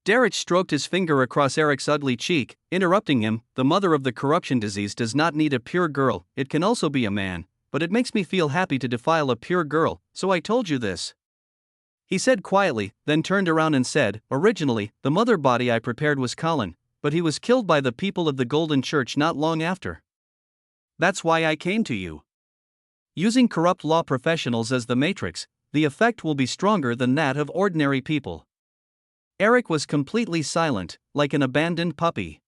Darich stroked his finger across Eric's ugly cheek, interrupting him. The mother of the corruption disease does not need a pure girl. It can also be a man, but it makes me feel happy to defile a pure girl, so I told you this. He said quietly, then turned around and said, Originally, the mother body I prepared was Colin, but he was killed by the people of the Golden Church not long after. That's why I came to you. Using corrupt law professionals as the matrix, the effect will be stronger than that of ordinary people. Eric was completely silent, like an abandoned puppy.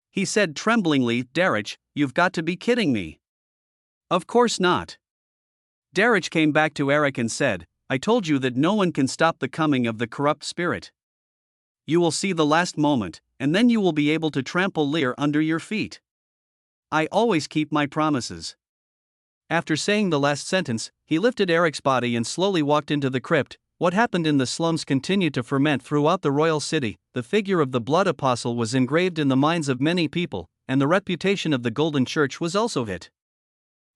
He said tremblingly, Darich, you've got to be kidding me. Of course not. Darich came back to Eric and said, I told you that no one can stop the coming of the corrupt spirit. You will see the last moment, and then you will be able to trample Lear under your feet. I always keep my promises. After saying the last sentence, he lifted Eric's body and slowly walked into the crypt. What happened in the slums continued to ferment throughout the royal city. The figure of the blood apostle was engraved in the minds of many people, and the reputation of the Golden Church was also hit.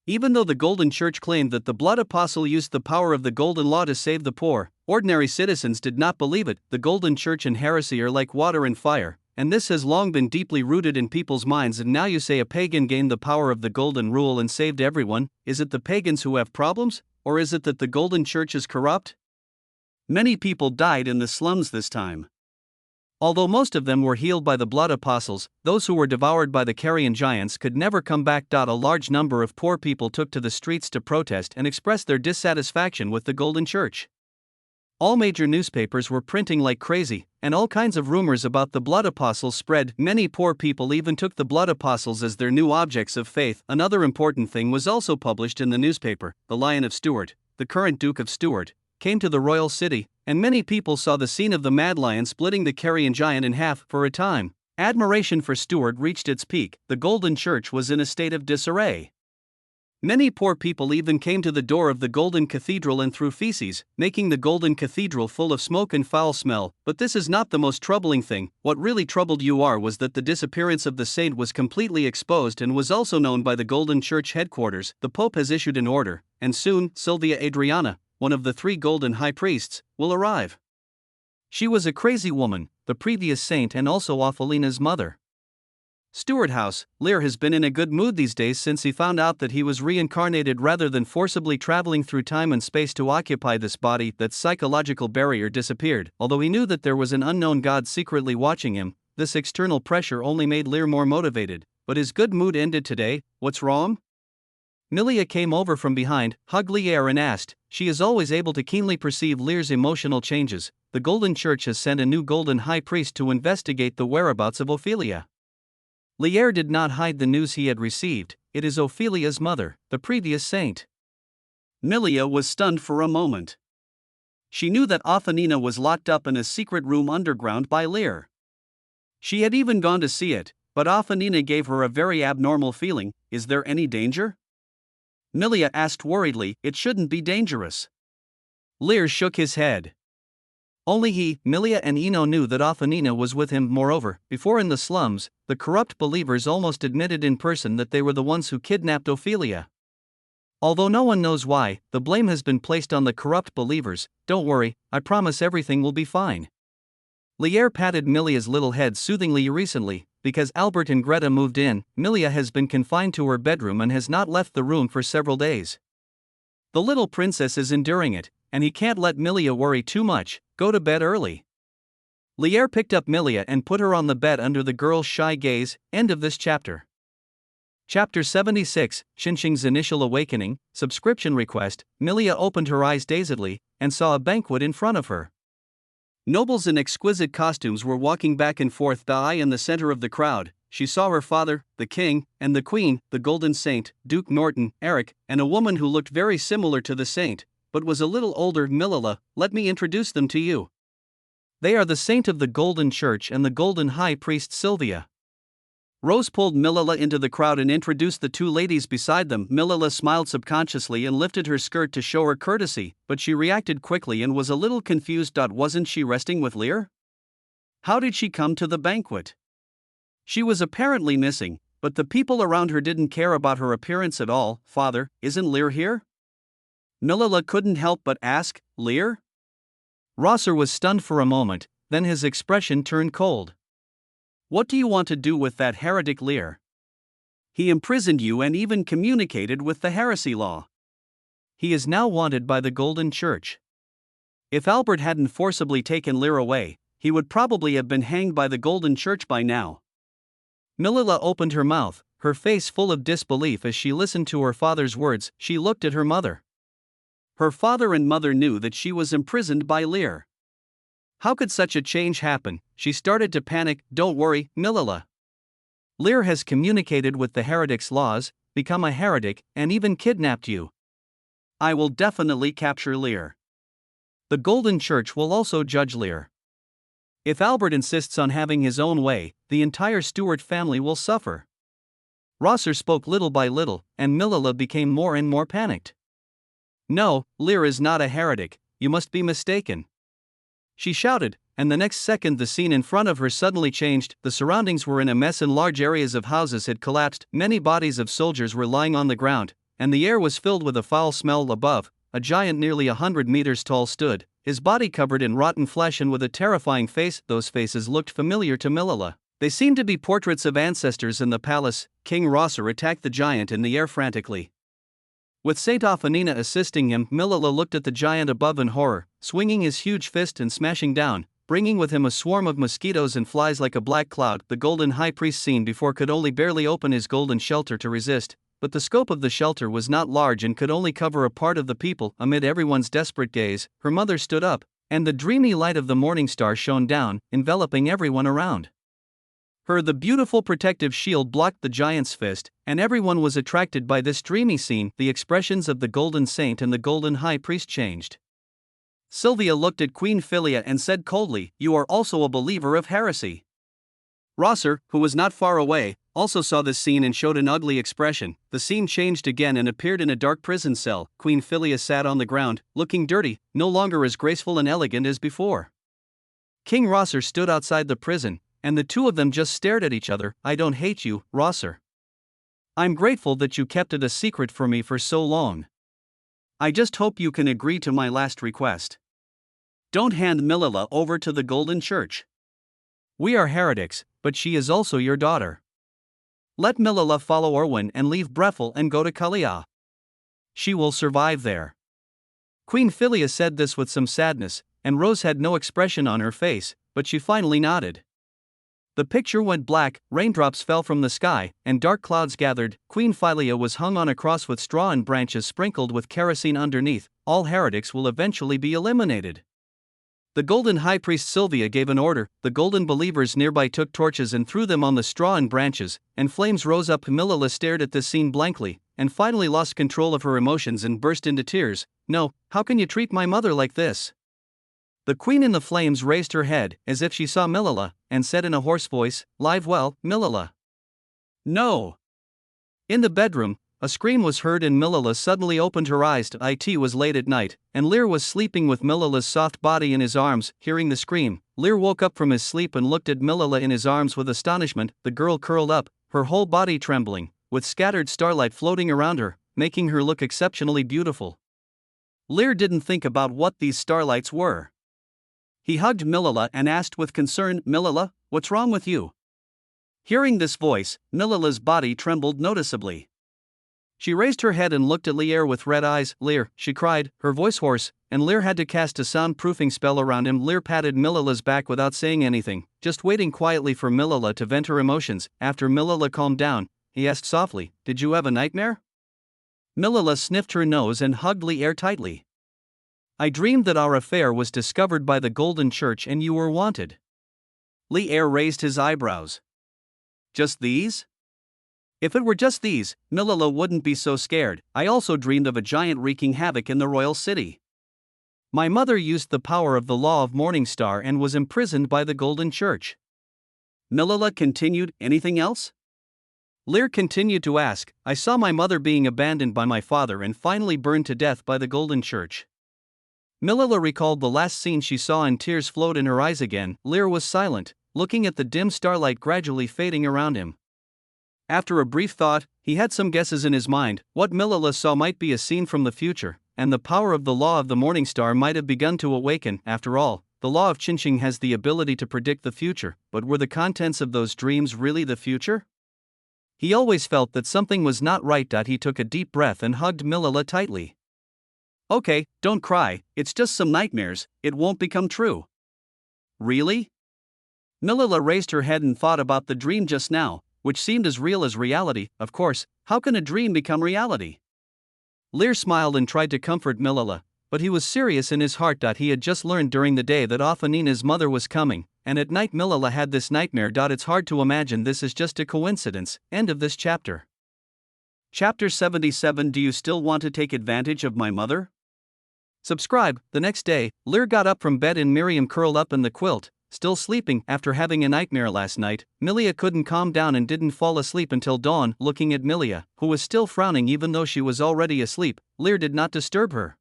Even though the Golden Church claimed that the blood apostle used the power of the golden law to save the poor, ordinary citizens did not believe it. The Golden Church and heresy are like water and fire, and this has long been deeply rooted in people's minds. And now you say a pagan gained the power of the golden rule and saved everyone. Is it the pagans who have problems, or is it that the Golden Church is corrupt? Many people died in the slums this time. Although most of them were healed by the blood apostles, those who were devoured by the carrion giants could never come back. A large number of poor people took to the streets to protest and express their dissatisfaction with the Golden Church. All major newspapers were printing like crazy, and all kinds of rumors about the blood apostles spread. Many poor people even took the blood apostles as their new objects of faith. Another important thing was also published in the newspaper. The Lion of Stuart, the current Duke of Stuart, came to the royal city, and many people saw the scene of the mad lion splitting the carrion giant in half. For a time, admiration for Stuart reached its peak. The Golden Church was in a state of disarray. Many poor people even came to the door of the Golden Cathedral and threw feces, making the Golden Cathedral full of smoke and foul smell. But this is not the most troubling thing. What really troubled UR was that the disappearance of the saint was completely exposed and was also known by the Golden Church headquarters. The Pope has issued an order, and soon, Sylvia Adriana, one of the 3 golden high priests, will arrive. She was a crazy woman, the previous saint and also Ophelina's mother. Stewart House, Lear has been in a good mood these days since he found out that he was reincarnated rather than forcibly traveling through time and space to occupy this body. That psychological barrier disappeared. Although he knew that there was an unknown god secretly watching him, this external pressure only made Lear more motivated. But his good mood ended today. What's wrong? Milia came over from behind, hugged Lear and asked. She is always able to keenly perceive Lear's emotional changes. The Golden Church has sent a new Golden High Priest to investigate the whereabouts of Ophelia. Lear did not hide the news he had received. It is Ophelia's mother, the previous saint. Milia was stunned for a moment. She knew that Ophelina was locked up in a secret room underground by Lear. She had even gone to see it, but Ophelina gave her a very abnormal feeling. Is there any danger? Milia asked worriedly. It shouldn't be dangerous. Lear shook his head. Only he, Milia and Eno knew that Ophelina was with him. Moreover, before in the slums, the corrupt believers almost admitted in person that they were the ones who kidnapped Ophelia. Although no one knows why, the blame has been placed on the corrupt believers. Don't worry, I promise everything will be fine. Lear patted Milia's little head soothingly. Recently, because Albert and Greta moved in, Milia has been confined to her bedroom and has not left the room for several days. The little princess is enduring it, and he can't let Milia worry too much. Go to bed early. Lear picked up Milia and put her on the bed under the girl's shy gaze. End of this chapter. Chapter 76, Xinxing's Initial Awakening, Subscription Request. Milia opened her eyes dazedly, and saw a banquet in front of her. Nobles in exquisite costumes were walking back and forth. In the center of the crowd, she saw her father, the king, and the queen, the Golden Saint, Duke Norton, Eric, and a woman who looked very similar to the saint, but was a little older. Milila, let me introduce them to you. They are the saint of the Golden Church and the Golden High Priest Sylvia. Rose pulled Milila into the crowd and introduced the two ladies beside them. Milila smiled subconsciously and lifted her skirt to show her courtesy, but she reacted quickly and was a little confused. Wasn't she resting with Lear? How did she come to the banquet? She was apparently missing, but the people around her didn't care about her appearance at all. Father, isn't Lear here? Milila couldn't help but ask. Lear? Rosser was stunned for a moment, then his expression turned cold. What do you want to do with that heretic Lear? He imprisoned you and even communicated with the heresy law. He is now wanted by the Golden Church. If Albert hadn't forcibly taken Lear away, he would probably have been hanged by the Golden Church by now. Milila opened her mouth, her face full of disbelief as she listened to her father's words. She looked at her mother. Her father and mother knew that she was imprisoned by Lear. How could such a change happen? She started to panic. Don't worry, Milila. Lear has communicated with the heretic's laws, become a heretic, and even kidnapped you. I will definitely capture Lear. The Golden Church will also judge Lear. If Albert insists on having his own way, the entire Stewart family will suffer. Rosser spoke little by little, and Milila became more and more panicked. No, Lear is not a heretic, you must be mistaken. She shouted, and the next second the scene in front of her suddenly changed. The surroundings were in a mess and large areas of houses had collapsed. Many bodies of soldiers were lying on the ground, and the air was filled with a foul smell. Above, a giant nearly 100 meters tall stood, his body covered in rotten flesh and with a terrifying face. Those faces looked familiar to Milila. They seemed to be portraits of ancestors in the palace. King Rosser attacked the giant in the air frantically. With Saint Ophelina assisting him, Milila looked at the giant above in horror, swinging his huge fist and smashing down, bringing with him a swarm of mosquitoes and flies like a black cloud. The Golden High Priest seen before could only barely open his golden shelter to resist, but the scope of the shelter was not large and could only cover a part of the people. Amid everyone's desperate gaze, her mother stood up, and the dreamy light of the morning star shone down, enveloping everyone around her. The beautiful protective shield blocked the giant's fist, and everyone was attracted by this dreamy scene. The expressions of the Golden Saint and the Golden High Priest changed. Sylvia looked at Queen Philia and said coldly, "You are also a believer of heresy." Rosser, who was not far away, also saw this scene and showed an ugly expression. The scene changed again and appeared in a dark prison cell. Queen Philia sat on the ground, looking dirty, no longer as graceful and elegant as before. King Rosser stood outside the prison, and the two of them just stared at each other. I don't hate you, Rosser. I'm grateful that you kept it a secret for me for so long. I just hope you can agree to my last request. Don't hand Milila over to the Golden Church. We are heretics, but she is also your daughter. Let Milila follow Orwyn and leave Breffel and go to Kalia. She will survive there. Queen Philia said this with some sadness, and Rose had no expression on her face, but she finally nodded. The picture went black, raindrops fell from the sky, and dark clouds gathered. Queen Philia was hung on a cross with straw and branches sprinkled with kerosene underneath. All heretics will eventually be eliminated. The golden high priest Sylvia gave an order. The golden believers nearby took torches and threw them on the straw and branches, and flames rose up. Milila stared at this scene blankly, and finally lost control of her emotions and burst into tears. No, how can you treat my mother like this? The queen in the flames raised her head, as if she saw Milila, and said in a hoarse voice, "Live well, Milila." No! In the bedroom, a scream was heard and Milila suddenly opened her eyes. It was late at night, and Lear was sleeping with Milila's soft body in his arms. Hearing the scream, Lear woke up from his sleep and looked at Milila in his arms with astonishment. The girl curled up, her whole body trembling, with scattered starlight floating around her, making her look exceptionally beautiful. Lear didn't think about what these starlights were. He hugged Milila and asked with concern, "Milila, what's wrong with you?" Hearing this voice, Milila's body trembled noticeably. She raised her head and looked at Lear with red eyes. "Lear," she cried, her voice hoarse, and Lear had to cast a soundproofing spell around him. Lear patted Milila's back without saying anything, just waiting quietly for Milila to vent her emotions. After Milila calmed down, he asked softly, "Did you have a nightmare?" Milila sniffed her nose and hugged Lear tightly. "I dreamed that our affair was discovered by the Golden Church and you were wanted." Lear raised his eyebrows. "Just these?" "If it were just these, Milila wouldn't be so scared. I also dreamed of a giant wreaking havoc in the royal city. My mother used the power of the law of Morningstar and was imprisoned by the Golden Church." Milila continued, "Anything else?" Lear continued to ask, "I saw my mother being abandoned by my father and finally burned to death by the Golden Church." Milila recalled the last scene she saw and tears flowed in her eyes again. Lear was silent, looking at the dim starlight gradually fading around him. After a brief thought, he had some guesses in his mind. What Milila saw might be a scene from the future, and the power of the law of the Morningstar might have begun to awaken. After all, the law of Chinching has the ability to predict the future, but were the contents of those dreams really the future? He always felt that something was not right. He took a deep breath and hugged Milila tightly. "Okay, don't cry, it's just some nightmares, it won't become true." "Really?" Milila raised her head and thought about the dream just now, which seemed as real as reality. Of course, how can a dream become reality? Lear smiled and tried to comfort Milila, but he was serious in his heart. He had just learned during the day that Ophanina's mother was coming, and at night Milila had this nightmare. It's hard to imagine this is just a coincidence. End of this chapter. Chapter 77. Do you still want to take advantage of my mother? Subscribe. The next day, Lear got up from bed and Miriam curled up in the quilt, still sleeping after having a nightmare last night. Milia couldn't calm down and didn't fall asleep until dawn. Looking at Milia, who was still frowning even though she was already asleep, Lear did not disturb her.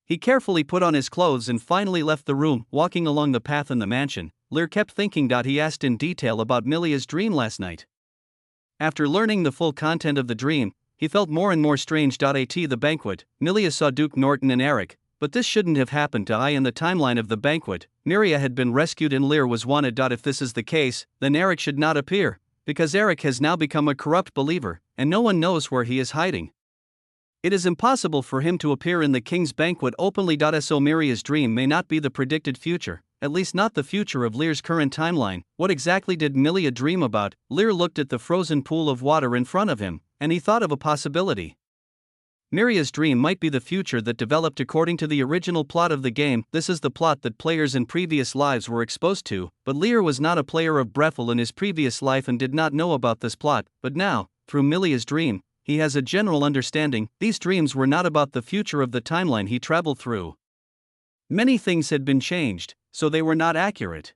He carefully put on his clothes and finally left the room. Walking along the path in the mansion, Lear kept thinking. He asked in detail about Milia's dream last night. After learning the full content of the dream, he felt more and more strange. At the banquet, Milia saw Duke Norton and Eric, but this shouldn't have happened. In the timeline of the banquet, Miria had been rescued and Lear was wanted. If this is the case, then Eric should not appear, because Eric has now become a corrupt believer, and no one knows where he is hiding. It is impossible for him to appear in the king's banquet openly. So Miria's dream may not be the predicted future, at least not the future of Lear's current timeline. What exactly did Milia dream about? Lear looked at the frozen pool of water in front of him, and he thought of a possibility. Miria's dream might be the future that developed according to the original plot of the game. This is the plot that players in previous lives were exposed to, but Lear was not a player of Breffel in his previous life and did not know about this plot. But now, through Milia's dream, he has a general understanding. These dreams were not about the future of the timeline he traveled through. Many things had been changed, so they were not accurate.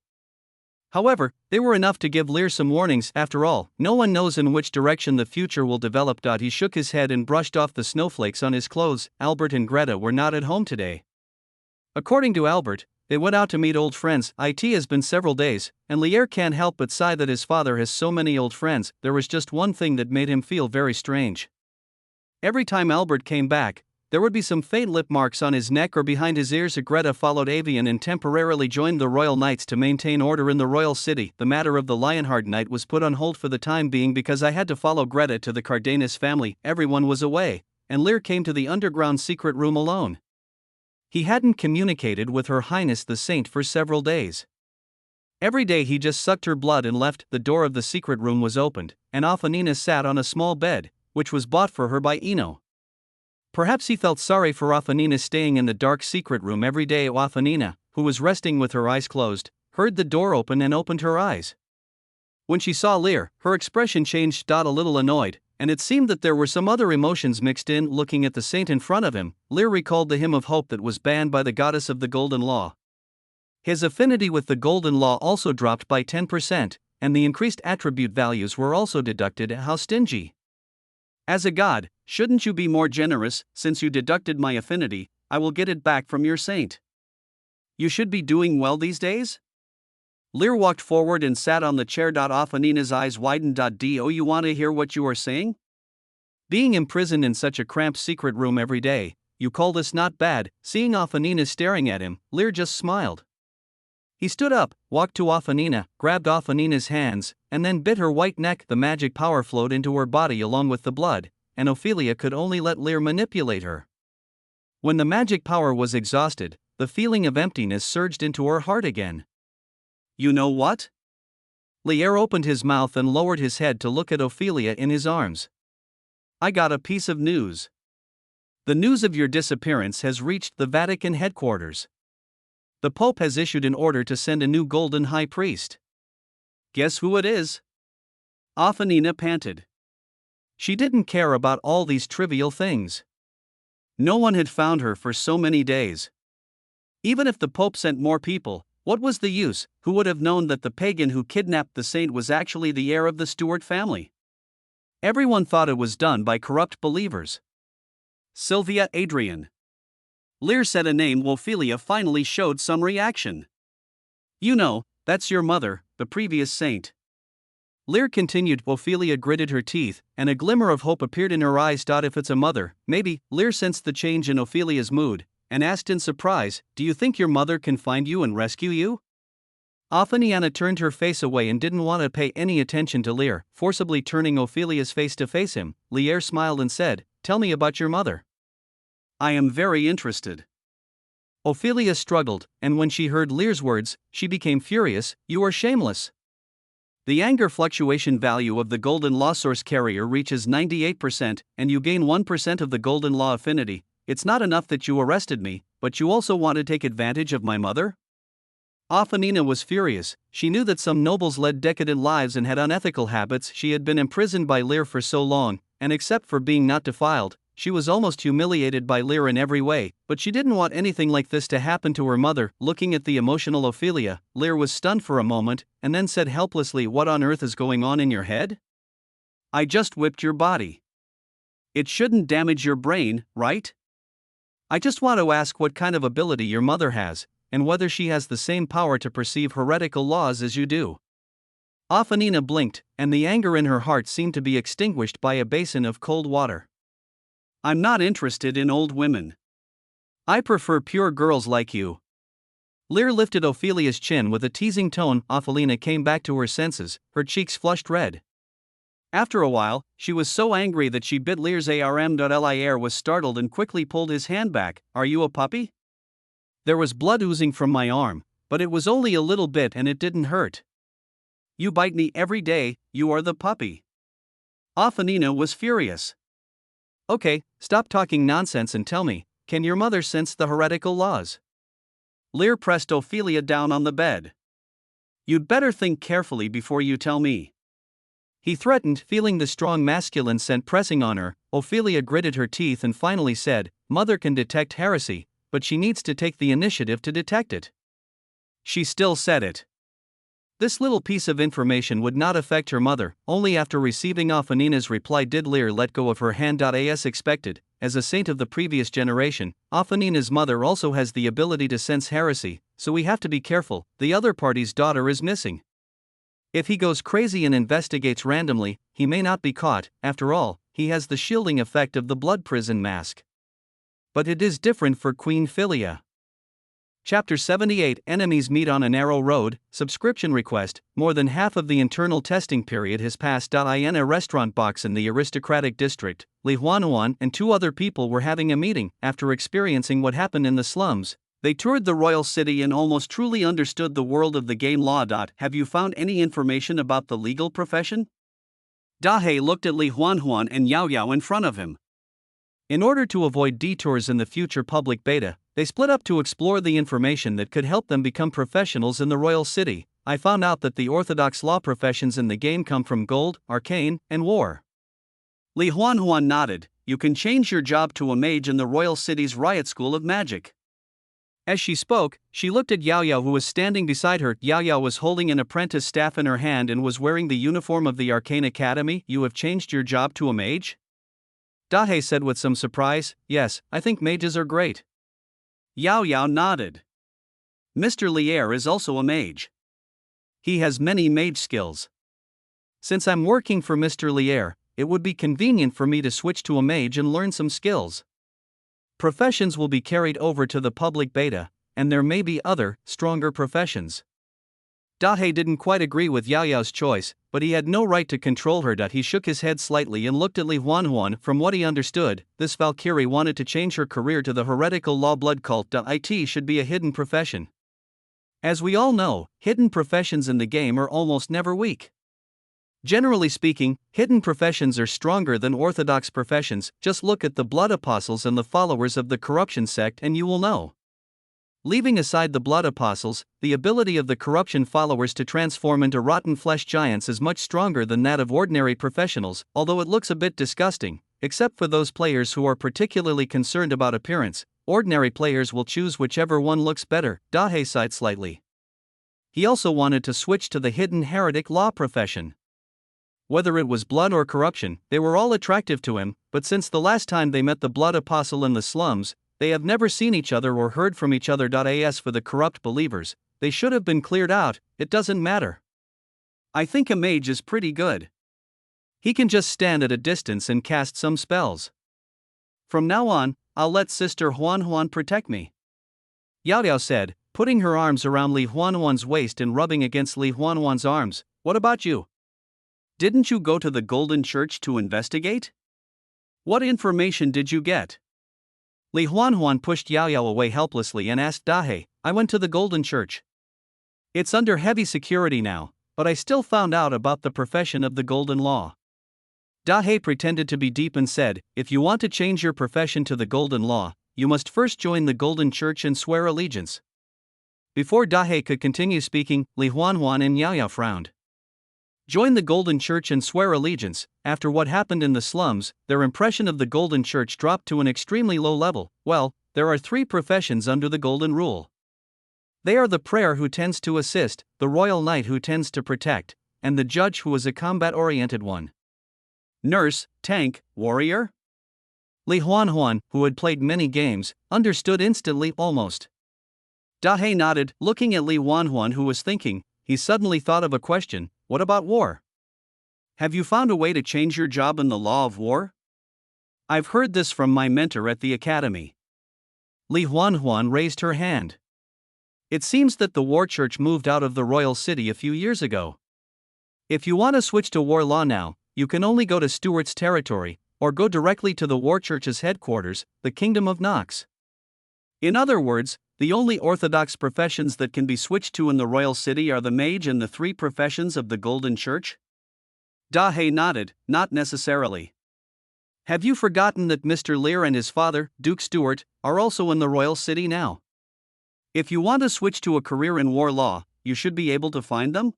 However, they were enough to give Lear some warnings. After all, no one knows in which direction the future will develop. He shook his head and brushed off the snowflakes on his clothes. Albert and Greta were not at home today. According to Albert, they went out to meet old friends. It has been several days, and Lear can't help but sigh that his father has so many old friends. There was just one thing that made him feel very strange. Every time Albert came back, There would be some faint lip marks on his neck or behind his ears. Greta followed Avian and temporarily joined the royal knights to maintain order in the royal city. The matter of the Lionheart Knight was put on hold for the time being because I had to follow Greta to the Cardenas family. Everyone was away, and Lear came to the underground secret room alone. He hadn't communicated with Her Highness the Saint for several days. Every day he just sucked her blood and left. The door of the secret room was opened, and Ophanina sat on a small bed, which was bought for her by Eno. Perhaps he felt sorry for Ophanina staying in the dark secret room every day. Ophanina, who was resting with her eyes closed, heard the door open and opened her eyes. When she saw Lear, her expression changed. A little annoyed, and it seemed that there were some other emotions mixed in. Looking at the saint in front of him, Lear recalled the hymn of hope that was banned by the goddess of the Golden Law. His affinity with the Golden Law also dropped by 10%, and the increased attribute values were also deducted. How stingy. As a god, shouldn't you be more generous? Since you deducted my affinity, I will get it back from your saint. You should be doing well these days? Lear walked forward and sat on the chair. Ophanina's eyes widened. Do you want to hear what you are saying? Being imprisoned in such a cramped secret room every day, you call this not bad? Seeing Ophanina staring at him, Lear just smiled. He stood up, walked to Ophanina, grabbed Ophanina's hands, and then bit her white neck. The magic power flowed into her body along with the blood, and Ophelia could only let Lear manipulate her. When the magic power was exhausted, the feeling of emptiness surged into her heart again. You know what? Lear opened his mouth and lowered his head to look at Ophelia in his arms. I got a piece of news. The news of your disappearance has reached the Vatican headquarters. The Pope has issued an order to send a new golden high priest. Guess who it is? Ophanina panted. She didn't care about all these trivial things. No one had found her for so many days. Even if the Pope sent more people, what was the use? Who would have known that the pagan who kidnapped the saint was actually the heir of the Stuart family? Everyone thought it was done by corrupt believers. Sylvia Adrian. Lear said a name. Ophelia finally showed some reaction. You know, that's your mother, the previous saint. Lear continued. Ophelia gritted her teeth, and a glimmer of hope appeared in her eyes. If it's a mother, maybe. Lear sensed the change in Ophelia's mood, and asked in surprise, do you think your mother can find you and rescue you? Ophanina turned her face away and didn't want to pay any attention to Lear, forcibly turning Ophelia's face to face him. Lear smiled and said, tell me about your mother. I am very interested. Ophelia struggled, and when she heard Lear's words, she became furious. You are shameless. The anger fluctuation value of the Golden Law Source Carrier reaches 98%, and you gain 1% of the Golden Law affinity. It's not enough that you arrested me, but you also want to take advantage of my mother? Ophanina was furious. She knew that some nobles led decadent lives and had unethical habits. She had been imprisoned by Lear for so long, and except for being not defiled, she was almost humiliated by Lear in every way, but she didn't want anything like this to happen to her mother. Looking at the emotional Ophelia, Lear was stunned for a moment, and then said helplessly, what on earth is going on in your head? I just whipped your body. It shouldn't damage your brain, right? I just want to ask what kind of ability your mother has, and whether she has the same power to perceive heretical laws as you do. Ophanina blinked, and the anger in her heart seemed to be extinguished by a basin of cold water. I'm not interested in old women. I prefer pure girls like you. Lear lifted Ophelia's chin with a teasing tone. Ophanina came back to her senses, her cheeks flushed red. After a while, she was so angry that she bit Lear's arm. Lear was startled and quickly pulled his hand back. Are you a puppy? There was blood oozing from my arm, but it was only a little bit and it didn't hurt. You bite me every day, you are the puppy. Ophanina was furious. Okay, stop talking nonsense and tell me, can your mother sense the heretical laws? Lear pressed Ophelia down on the bed. You'd better think carefully before you tell me. He threatened, feeling the strong masculine scent pressing on her. Ophelia gritted her teeth and finally said, Mother can detect heresy, but she needs to take the initiative to detect it. She still said it. This little piece of information would not affect her mother. Only after receiving Ophanina's reply did Lear let go of her hand. As expected, as a saint of the previous generation, Ophanina's mother also has the ability to sense heresy, so we have to be careful. The other party's daughter is missing. If he goes crazy and investigates randomly, he may not be caught. After all, he has the shielding effect of the blood prison mask. But it is different for Queen Philia. Chapter 78 Enemies meet on a narrow road. Subscription request. More than half of the internal testing period has passed. In a restaurant box in the aristocratic district, Li Huanhuan and two other people were having a meeting. After experiencing what happened in the slums, they toured the royal city and almost truly understood the world of the game law. Have you found any information about the legal profession? Dahe looked at Li Huanhuan and Yao Yao in front of him. In order to avoid detours in the future public beta, they split up to explore the information that could help them become professionals in the royal city. I found out that the orthodox law professions in the game come from gold, arcane, and war. Li Huanhuan nodded. You can change your job to a mage in the royal city's riot school of magic. As she spoke, she looked at Yao Yao, who was standing beside her. Yao Yao was holding an apprentice staff in her hand and was wearing the uniform of the Arcane Academy. You have changed your job to a mage? Dahe said with some surprise. Yes, I think mages are great. Yao Yao nodded. Mr. Lier is also a mage. He has many mage skills. Since I'm working for Mr. Lier, it would be convenient for me to switch to a mage and learn some skills. Professions will be carried over to the public beta, and there may be other, stronger professions. Dahe didn't quite agree with Yao Yao's choice, but he had no right to control her. He shook his head slightly and looked at Li Huanhuan. From what he understood, this Valkyrie wanted to change her career to the heretical law blood cult. It should be a hidden profession. As we all know, hidden professions in the game are almost never weak. Generally speaking, hidden professions are stronger than orthodox professions. Just look at the blood apostles and the followers of the corruption sect and you will know. Leaving aside the blood apostles, the ability of the corruption followers to transform into rotten flesh giants is much stronger than that of ordinary professionals, although it looks a bit disgusting. Except for those players who are particularly concerned about appearance, ordinary players will choose whichever one looks better. Dahe sighed slightly. He also wanted to switch to the hidden heretic law profession. Whether it was blood or corruption, they were all attractive to him, but since the last time they met the blood apostle in the slums, they have never seen each other or heard from each other. As for the corrupt believers, they should have been cleared out. It doesn't matter. I think a mage is pretty good. He can just stand at a distance and cast some spells. From now on, I'll let Sister Huanhuan protect me. Yao Yao said, putting her arms around Li Huanhuan's waist and rubbing against Li Huanhuan's arms. What about you? Didn't you go to the Golden Church to investigate? What information did you get? Li Huanhuan pushed Yao Yao away helplessly and asked Dahe, I went to the Golden Church. It's under heavy security now, but I still found out about the profession of the Golden Law. Dahe pretended to be deep and said, if you want to change your profession to the Golden Law, you must first join the Golden Church and swear allegiance. Before Dahe could continue speaking, Li Huanhuan and Yao Yao frowned. Join the Golden Church and swear allegiance. After what happened in the slums, their impression of the Golden Church dropped to an extremely low level. Well, there are three professions under the Golden Rule. They are the prayer who tends to assist, the royal knight who tends to protect, and the judge who is a combat-oriented one. Nurse, tank, warrior? Li Huanhuan, who had played many games, understood instantly almost. Dahe nodded, looking at Li Huanhuan, who was thinking. He suddenly thought of a question. What about war? Have you found a way to change your job in the law of war? I've heard this from my mentor at the academy. Li Huanhuan raised her hand. It seems that the war church moved out of the royal city a few years ago. If you want to switch to war law now, you can only go to Stuart's territory, or go directly to the war church's headquarters, the Kingdom of Nox. In other words, the only orthodox professions that can be switched to in the royal city are the mage and the three professions of the Golden Church? Dahe nodded, not necessarily. Have you forgotten that Mr. Lear and his father, Duke Stuart, are also in the royal city now? If you want to switch to a career in war law, you should be able to find them?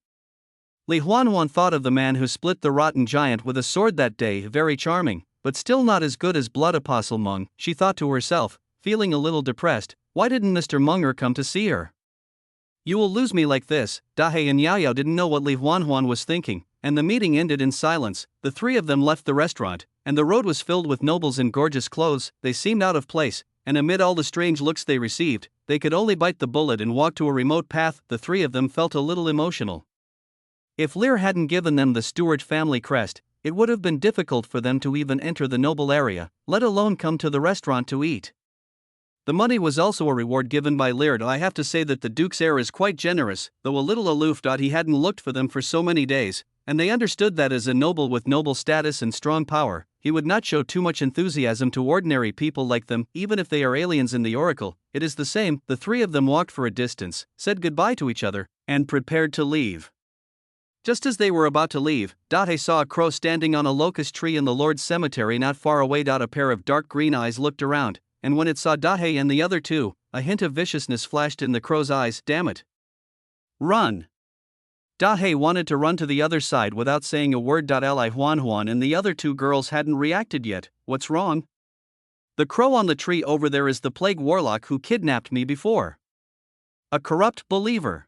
Li Huanhuan thought of the man who split the rotten giant with a sword that day. Very charming, but still not as good as Blood Apostle Meng, she thought to herself, feeling a little depressed. Why didn't Mr. Munger come to see her? You will lose me like this. Dahe and Yao Yao didn't know what Li Huanhuan was thinking, and the meeting ended in silence. The three of them left the restaurant, and the road was filled with nobles in gorgeous clothes. They seemed out of place, and amid all the strange looks they received, they could only bite the bullet and walk to a remote path. The three of them felt a little emotional. If Lear hadn't given them the Stuart family crest, it would have been difficult for them to even enter the noble area, let alone come to the restaurant to eat. The money was also a reward given by Lear. I have to say that the Duke's heir is quite generous, though a little aloof. He hadn't looked for them for so many days, and they understood that as a noble with noble status and strong power, he would not show too much enthusiasm to ordinary people like them, even if they are aliens in the Oracle. It is the same. The three of them walked for a distance, said goodbye to each other, and prepared to leave. Just as they were about to leave, Dahe saw a crow standing on a locust tree in the Lord's cemetery not far away. A pair of dark green eyes looked around, and when it saw Dahe and the other two, a hint of viciousness flashed in the crow's eyes. Damn it! Run! Dahe wanted to run to the other side without saying a word. Li Huan and the other two girls hadn't reacted yet. What's wrong? The crow on the tree over there is the plague warlock who kidnapped me before. A corrupt believer.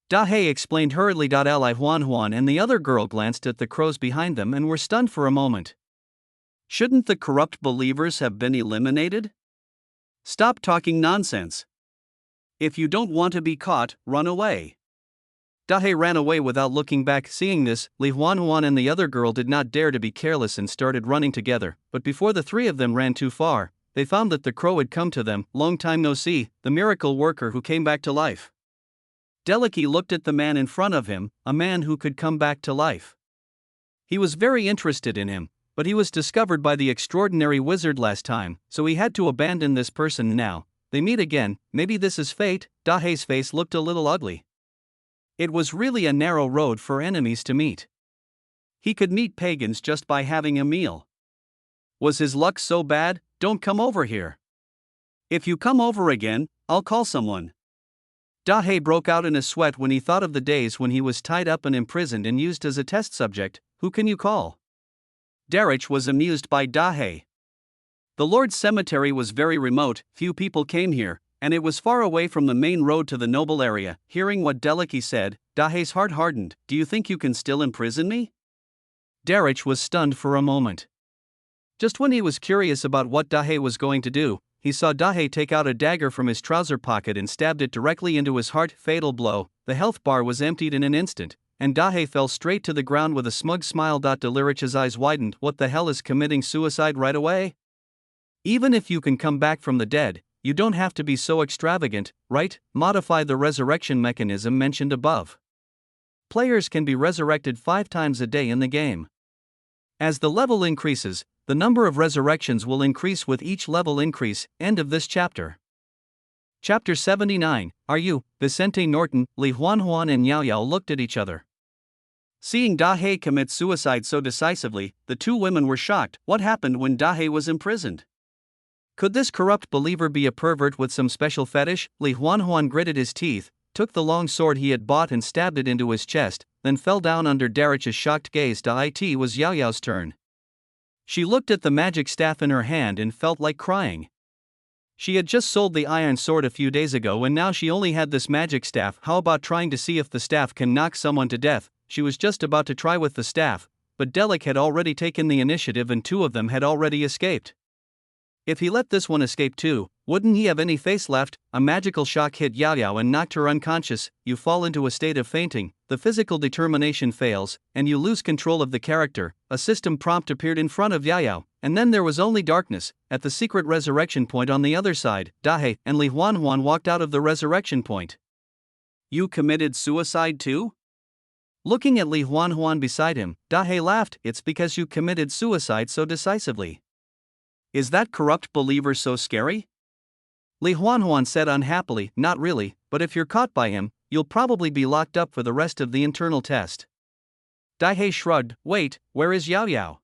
Dahe explained hurriedly. Li Huan and the other girl glanced at the crows behind them and were stunned for a moment. Shouldn't the corrupt believers have been eliminated? Stop talking nonsense. If you don't want to be caught, run away. Dahe ran away without looking back. Seeing this, Li Huan and the other girl did not dare to be careless and started running together, but before the three of them ran too far, they found that the crow had come to them. Long time no see, the miracle worker who came back to life. Deliki looked at the man in front of him, a man who could come back to life. He was very interested in him, but he was discovered by the extraordinary wizard last time, so he had to abandon this person now. They meet again. Maybe this is fate. Dahe's face looked a little ugly. It was really a narrow road for enemies to meet. He could meet pagans just by having a meal. Was his luck so bad? Don't come over here. If you come over again, I'll call someone. Dahe broke out in a sweat when he thought of the days when he was tied up and imprisoned and used as a test subject. Who can you call? Darich was amused by Dahe. The Lord's cemetery was very remote, few people came here, and it was far away from the main road to the noble area. Hearing what Deliki said, Dahe's heart hardened. Do you think you can still imprison me? Darich was stunned for a moment. Just when he was curious about what Dahe was going to do, he saw Dahe take out a dagger from his trouser pocket and stabbed it directly into his heart. Fatal blow. The health bar was emptied in an instant, and Dahe fell straight to the ground with a smug smile. Delirich's eyes widened. What the hell is committing suicide right away? Even if you can come back from the dead, you don't have to be so extravagant, right? Modify the resurrection mechanism mentioned above. Players can be resurrected 5 times a day in the game. As the level increases, the number of resurrections will increase with each level increase. End of this chapter. Chapter 79. Are you, Vicente Norton? Li Huan and Yao Yao looked at each other. Seeing Dahe commit suicide so decisively, the two women were shocked. What happened when Dahe was imprisoned? Could this corrupt believer be a pervert with some special fetish? Li Huan gritted his teeth, took the long sword he had bought and stabbed it into his chest, then fell down under Darich's shocked gaze. It was Yao Yao's turn. She looked at the magic staff in her hand and felt like crying. She had just sold the iron sword a few days ago and now she only had this magic staff. How about trying to see if the staff can knock someone to death? She was just about to try with the staff, but Delik had already taken the initiative and 2 of them had already escaped. If he let this one escape too, wouldn't he have any face left? A magical shock hit Yao Yao and knocked her unconscious. You fall into a state of fainting, the physical determination fails, and you lose control of the character. A system prompt appeared in front of Yao Yao, and then there was only darkness. At the secret resurrection point on the other side, Dahe and Li Huan walked out of the resurrection point. You committed suicide too? Looking at Li Huan beside him, Dahe laughed. It's because you committed suicide so decisively. Is that corrupt believer so scary? Li Huan said unhappily. Not really, but if you're caught by him, you'll probably be locked up for the rest of the internal test. Dahe shrugged. Wait, where is Yao Yao?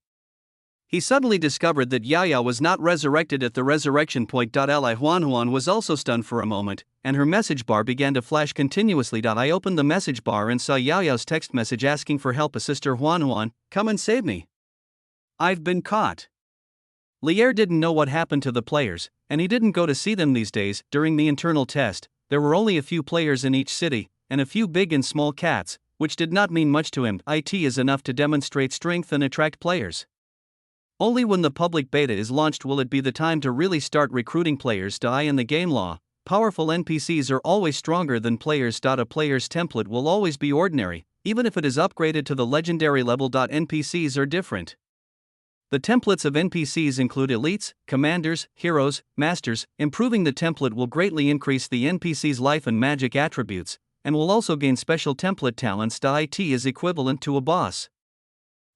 He suddenly discovered that Yao Yao was not resurrected at the resurrection point. Li Huan was also stunned for a moment, and her message bar began to flash continuously. I opened the message bar and saw Yao Yao's text message asking for help. A sister Huan, come and save me. I've been caught. Lier didn't know what happened to the players, and he didn't go to see them these days. During the internal test, there were only a few players in each city, and a few big and small cats, which did not mean much to him. It is enough to demonstrate strength and attract players. Only when the public beta is launched will it be the time to really start recruiting players. In the game law, powerful NPCs are always stronger than players. A player's template will always be ordinary, even if it is upgraded to the legendary level. NPCs are different. The templates of NPCs include elites, commanders, heroes, masters. Improving the template will greatly increase the NPC's life and magic attributes, and will also gain special template talents. It is equivalent to a boss.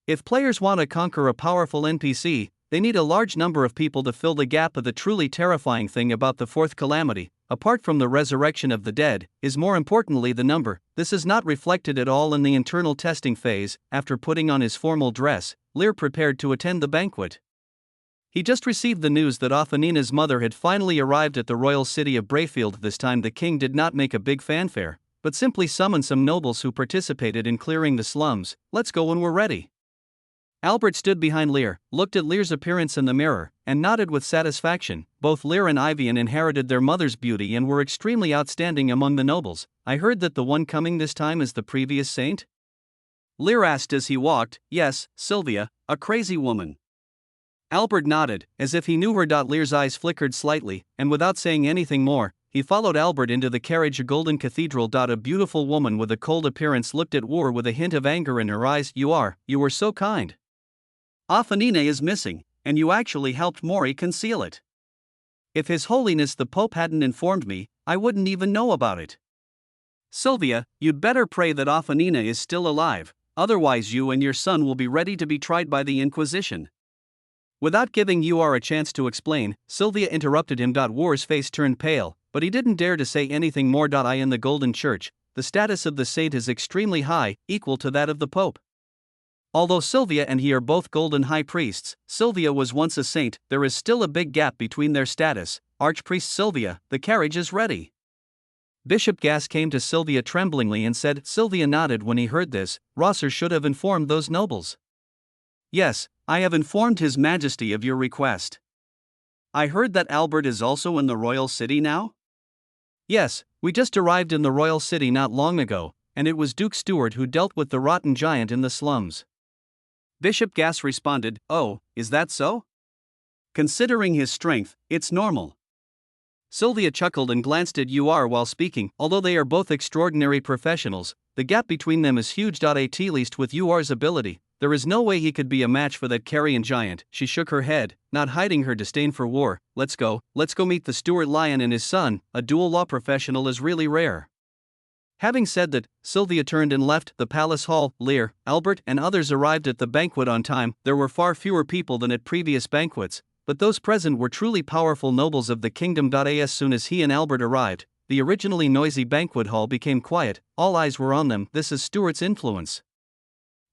If players want to conquer a powerful NPC, they need a large number of people to fill the gap. Of the truly terrifying thing about the fourth calamity, apart from the resurrection of the dead, is more importantly the number. This is not reflected at all in the internal testing phase. After putting on his formal dress, Lear prepared to attend the banquet. He just received the news that Ophanina's mother had finally arrived at the royal city of Brayfield. This time the king did not make a big fanfare, but simply summoned some nobles who participated in clearing the slums. Let's go when we're ready. Albert stood behind Lear, looked at Lear's appearance in the mirror, and nodded with satisfaction. Both Lear and Ivian inherited their mother's beauty and were extremely outstanding among the nobles. I heard that the one coming this time is the previous saint? Lear asked as he walked. Yes, Sylvia, a crazy woman. Albert nodded, as if he knew her. Lear's eyes flickered slightly, and without saying anything more, he followed Albert into the carriage. A golden cathedral. A beautiful woman with a cold appearance looked at Lear with a hint of anger in her eyes. You were so kind. Ophanina is missing, and you actually helped Mori conceal it. If His Holiness the Pope hadn't informed me, I wouldn't even know about it. Sylvia, you'd better pray that Ophanina is still alive, otherwise you and your son will be ready to be tried by the Inquisition. Without giving a chance to explain, Sylvia interrupted him. Lear's face turned pale, but he didn't dare to say anything more. In the Golden Church, the status of the saint is extremely high, equal to that of the Pope. Although Sylvia and he are both golden high priests, Sylvia was once a saint. There is still a big gap between their status. Archpriest Sylvia, the carriage is ready. Bishop Gas came to Sylvia tremblingly and said. Sylvia nodded when he heard this. Rosser should have informed those nobles. Yes, I have informed His Majesty of your request. I heard that Albert is also in the royal city now? Yes, we just arrived in the royal city not long ago, and it was Duke Stewart who dealt with the rotten giant in the slums. Bishop Gas responded. Oh, is that so? Considering his strength, it's normal. Sylvia chuckled and glanced at while speaking. Although they are both extraordinary professionals, the gap between them is huge. At least with Ur's ability, there is no way he could be a match for that carrion giant. She shook her head, not hiding her disdain for war. Let's go meet the Stewart Lion and his son. A dual law professional is really rare. Having said that, Sylvia turned and left the palace hall. Lear, Albert, and others arrived at the banquet on time. There were far fewer people than at previous banquets, but those present were truly powerful nobles of the kingdom. As soon as he and Albert arrived, the originally noisy banquet hall became quiet. All eyes were on them. This is Stewart's influence.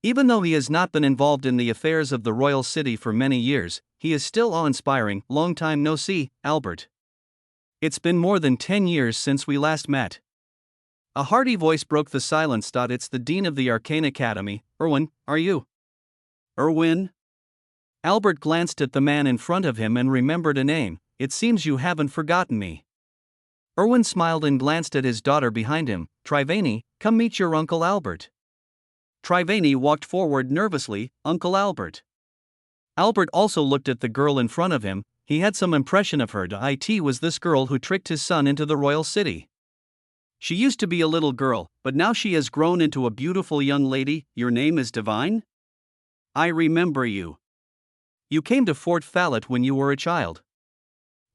Even though he has not been involved in the affairs of the royal city for many years, he is still awe-inspiring. Long time no see, Albert. It's been more than 10 years since we last met. A hearty voice broke the silence. It's the Dean of the Arcane Academy. Erwin, are you? Erwin? Albert glanced at the man in front of him and remembered a name. It seems you haven't forgotten me. Erwin smiled and glanced at his daughter behind him. Triveni, come meet your Uncle Albert. Triveni walked forward nervously. Uncle Albert. Albert also looked at the girl in front of him. He had some impression of her. It was this girl who tricked his son into the royal city. She used to be a little girl, but now she has grown into a beautiful young lady. Your name is Divine? I remember you. You came to Fort Fallet when you were a child.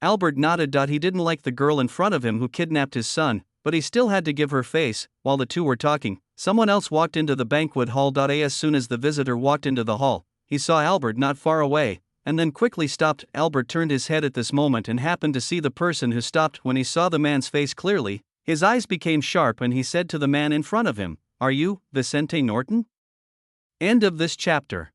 Albert nodded. He didn't like the girl in front of him who kidnapped his son, but he still had to give her face. While the two were talking, someone else walked into the banquet hall. As soon as the visitor walked into the hall, he saw Albert not far away, and then quickly stopped. Albert turned his head at this moment and happened to see the person who stopped. When he saw the man's face clearly, his eyes became sharp and he said to the man in front of him, Are you Vicente Norton? End of this chapter.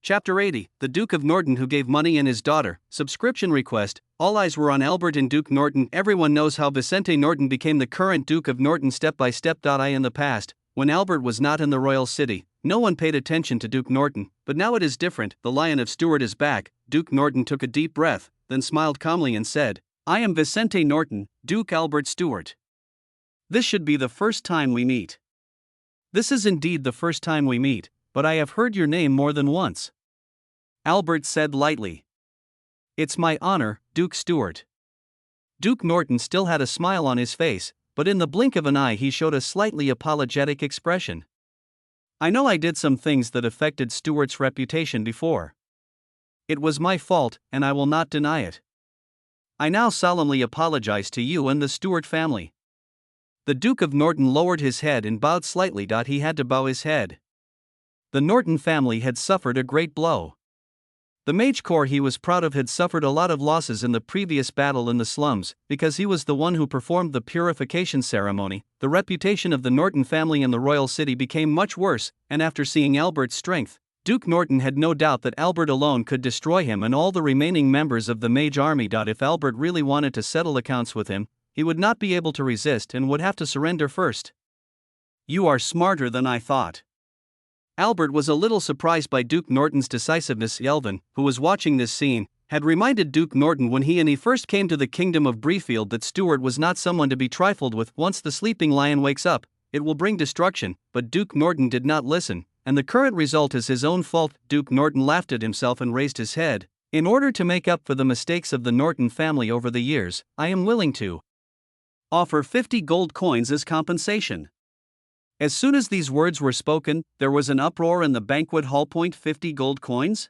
Chapter 80, The Duke of Norton Who Gave Money and His Daughter. Subscription request. All eyes were on Albert and Duke Norton. Everyone knows how Vicente Norton became the current Duke of Norton step by step. In the past, when Albert was not in the royal city, no one paid attention to Duke Norton, but now it is different. The Lion of Stewart is back. Duke Norton took a deep breath, then smiled calmly and said, I am Vicente Norton, Duke Albert Stewart. This should be the first time we meet. This is indeed the first time we meet, but I have heard your name more than once. Albert said lightly. It's my honor, Duke Stewart. Duke Norton still had a smile on his face, but in the blink of an eye he showed a slightly apologetic expression. I know I did some things that affected Stewart's reputation before. It was my fault, and I will not deny it. I now solemnly apologize to you and the Stuart family." The Duke of Norton lowered his head and bowed slightly. He had to bow his head. The Norton family had suffered a great blow. The mage corps he was proud of had suffered a lot of losses in the previous battle in the slums. Because he was the one who performed the purification ceremony, the reputation of the Norton family in the royal city became much worse, and after seeing Albert's strength, Duke Norton had no doubt that Albert alone could destroy him and all the remaining members of the mage army. If Albert really wanted to settle accounts with him, he would not be able to resist and would have to surrender first. "You are smarter than I thought." Albert was a little surprised by Duke Norton's decisiveness. Elvin, who was watching this scene, had reminded Duke Norton when he first came to the kingdom of Brefield that Stuart was not someone to be trifled with. Once the sleeping lion wakes up, it will bring destruction, but Duke Norton did not listen, and the current result is his own fault. Duke Norton laughed at himself and raised his head. "In order to make up for the mistakes of the Norton family over the years, I am willing to offer 50 gold coins as compensation." As soon as these words were spoken, there was an uproar in the banquet hall. 50 gold coins?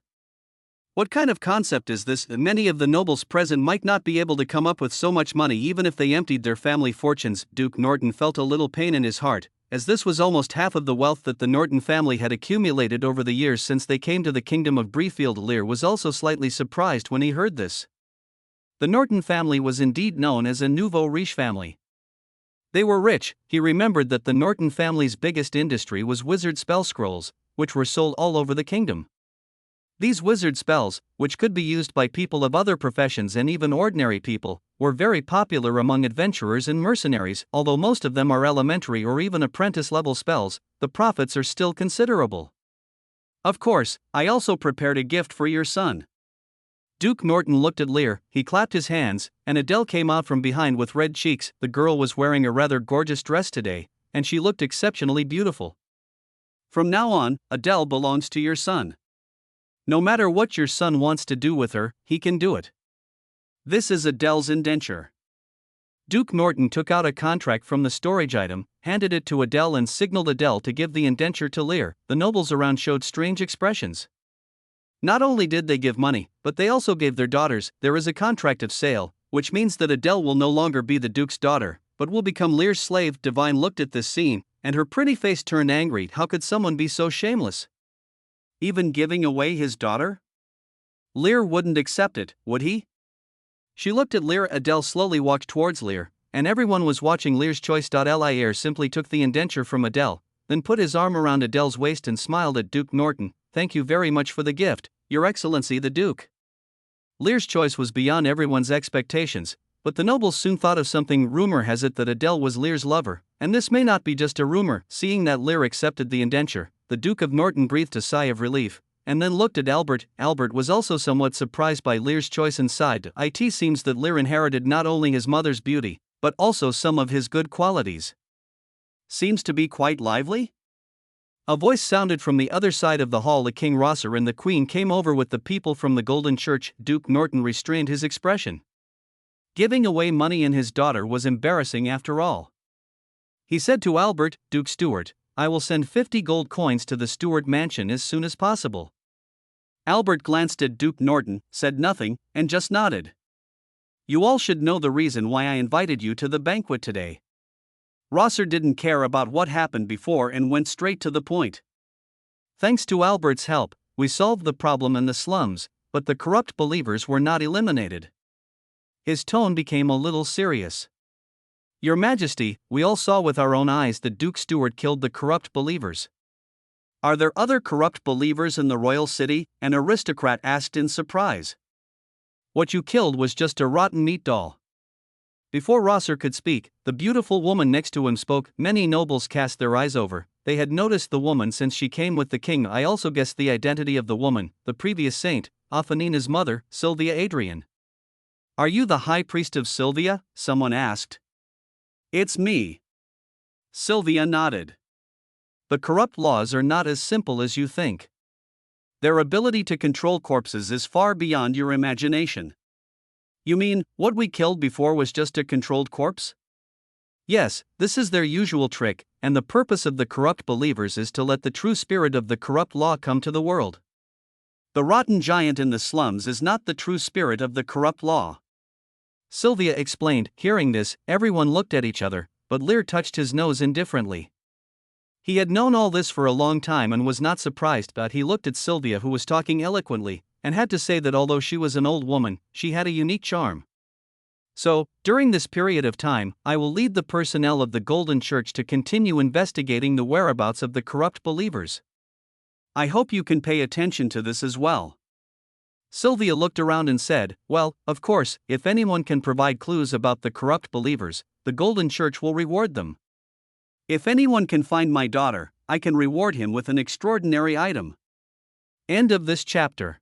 What kind of concept is this? Many of the nobles present might not be able to come up with so much money even if they emptied their family fortunes. Duke Norton felt a little pain in his heart, as this was almost half of the wealth that the Norton family had accumulated over the years since they came to the kingdom of Brefield. Lear was also slightly surprised when he heard this. The Norton family was indeed known as a nouveau riche family. They were rich. He remembered that the Norton family's biggest industry was wizard spell scrolls, which were sold all over the kingdom. These wizard spells, which could be used by people of other professions and even ordinary people, were very popular among adventurers and mercenaries. Although most of them are elementary or even apprentice-level spells, the profits are still considerable. "Of course, I also prepared a gift for your son." Duke Norton looked at Lear, he clapped his hands, and Adele came out from behind with red cheeks. The girl was wearing a rather gorgeous dress today, and she looked exceptionally beautiful. "From now on, Adele belongs to your son. No matter what your son wants to do with her, he can do it. This is Adele's indenture." Duke Norton took out a contract from the storage item, handed it to Adele and signaled Adele to give the indenture to Lear. The nobles around showed strange expressions. Not only did they give money, but they also gave their daughters. There is a contract of sale, which means that Adele will no longer be the Duke's daughter, but will become Lear's slave. Divine looked at this scene, and her pretty face turned angry. How could someone be so shameless? Even giving away his daughter? Lear wouldn't accept it, would he? She looked at Lear. Adele slowly walked towards Lear, and everyone was watching Lear's choice. Lear simply took the indenture from Adele, then put his arm around Adele's waist and smiled at Duke Norton. "Thank you very much for the gift, Your Excellency the Duke." Lear's choice was beyond everyone's expectations, but the nobles soon thought of something. Rumor has it that Adele was Lear's lover, and this may not be just a rumor. Seeing that Lear accepted the indenture, the Duke of Norton breathed a sigh of relief, and then looked at Albert. Albert was also somewhat surprised by Lear's choice and sighed. It seems that Lear inherited not only his mother's beauty, but also some of his good qualities. "Seems to be quite lively?" A voice sounded from the other side of the hall. The King Rosser and the Queen came over with the people from the Golden Church. Duke Norton restrained his expression. Giving away money and his daughter was embarrassing after all. He said to Albert, "Duke Stuart, I will send 50 gold coins to the Stuart mansion as soon as possible." Albert glanced at Duke Norton, said nothing, and just nodded. "You all should know the reason why I invited you to the banquet today." Rosser didn't care about what happened before and went straight to the point. "Thanks to Albert's help, we solved the problem in the slums, but the corrupt believers were not eliminated." His tone became a little serious. "Your Majesty, we all saw with our own eyes that Duke Stuart killed the corrupt believers." "Are there other corrupt believers in the royal city?" an aristocrat asked in surprise. "What you killed was just a rotten meat doll." Before Rosser could speak, the beautiful woman next to him spoke. Many nobles cast their eyes over. They had noticed the woman since she came with the king. I also guessed the identity of the woman, the previous saint, Ophanina's mother, Sylvia Adrian. "Are you the high priest of Sylvia?" someone asked. "It's me." Sylvia nodded. "The corrupt laws are not as simple as you think. Their ability to control corpses is far beyond your imagination." "You mean, what we killed before was just a controlled corpse?" "Yes, this is their usual trick, and the purpose of the corrupt believers is to let the true spirit of the corrupt law come to the world. The rotten giant in the slums is not the true spirit of the corrupt law. Sylvia explained. Hearing this, everyone looked at each other, but Lear touched his nose indifferently. He had known all this for a long time and was not surprised, but he looked at Sylvia, who was talking eloquently, and had to say that although she was an old woman, she had a unique charm. So, during this period of time, I will lead the personnel of the Golden Church to continue investigating the whereabouts of the corrupt believers. I hope you can pay attention to this as well. Sylvia looked around and said, well, of course, if anyone can provide clues about the corrupt believers, the Golden Church will reward them. If anyone can find my daughter, I can reward him with an extraordinary item. End of this chapter.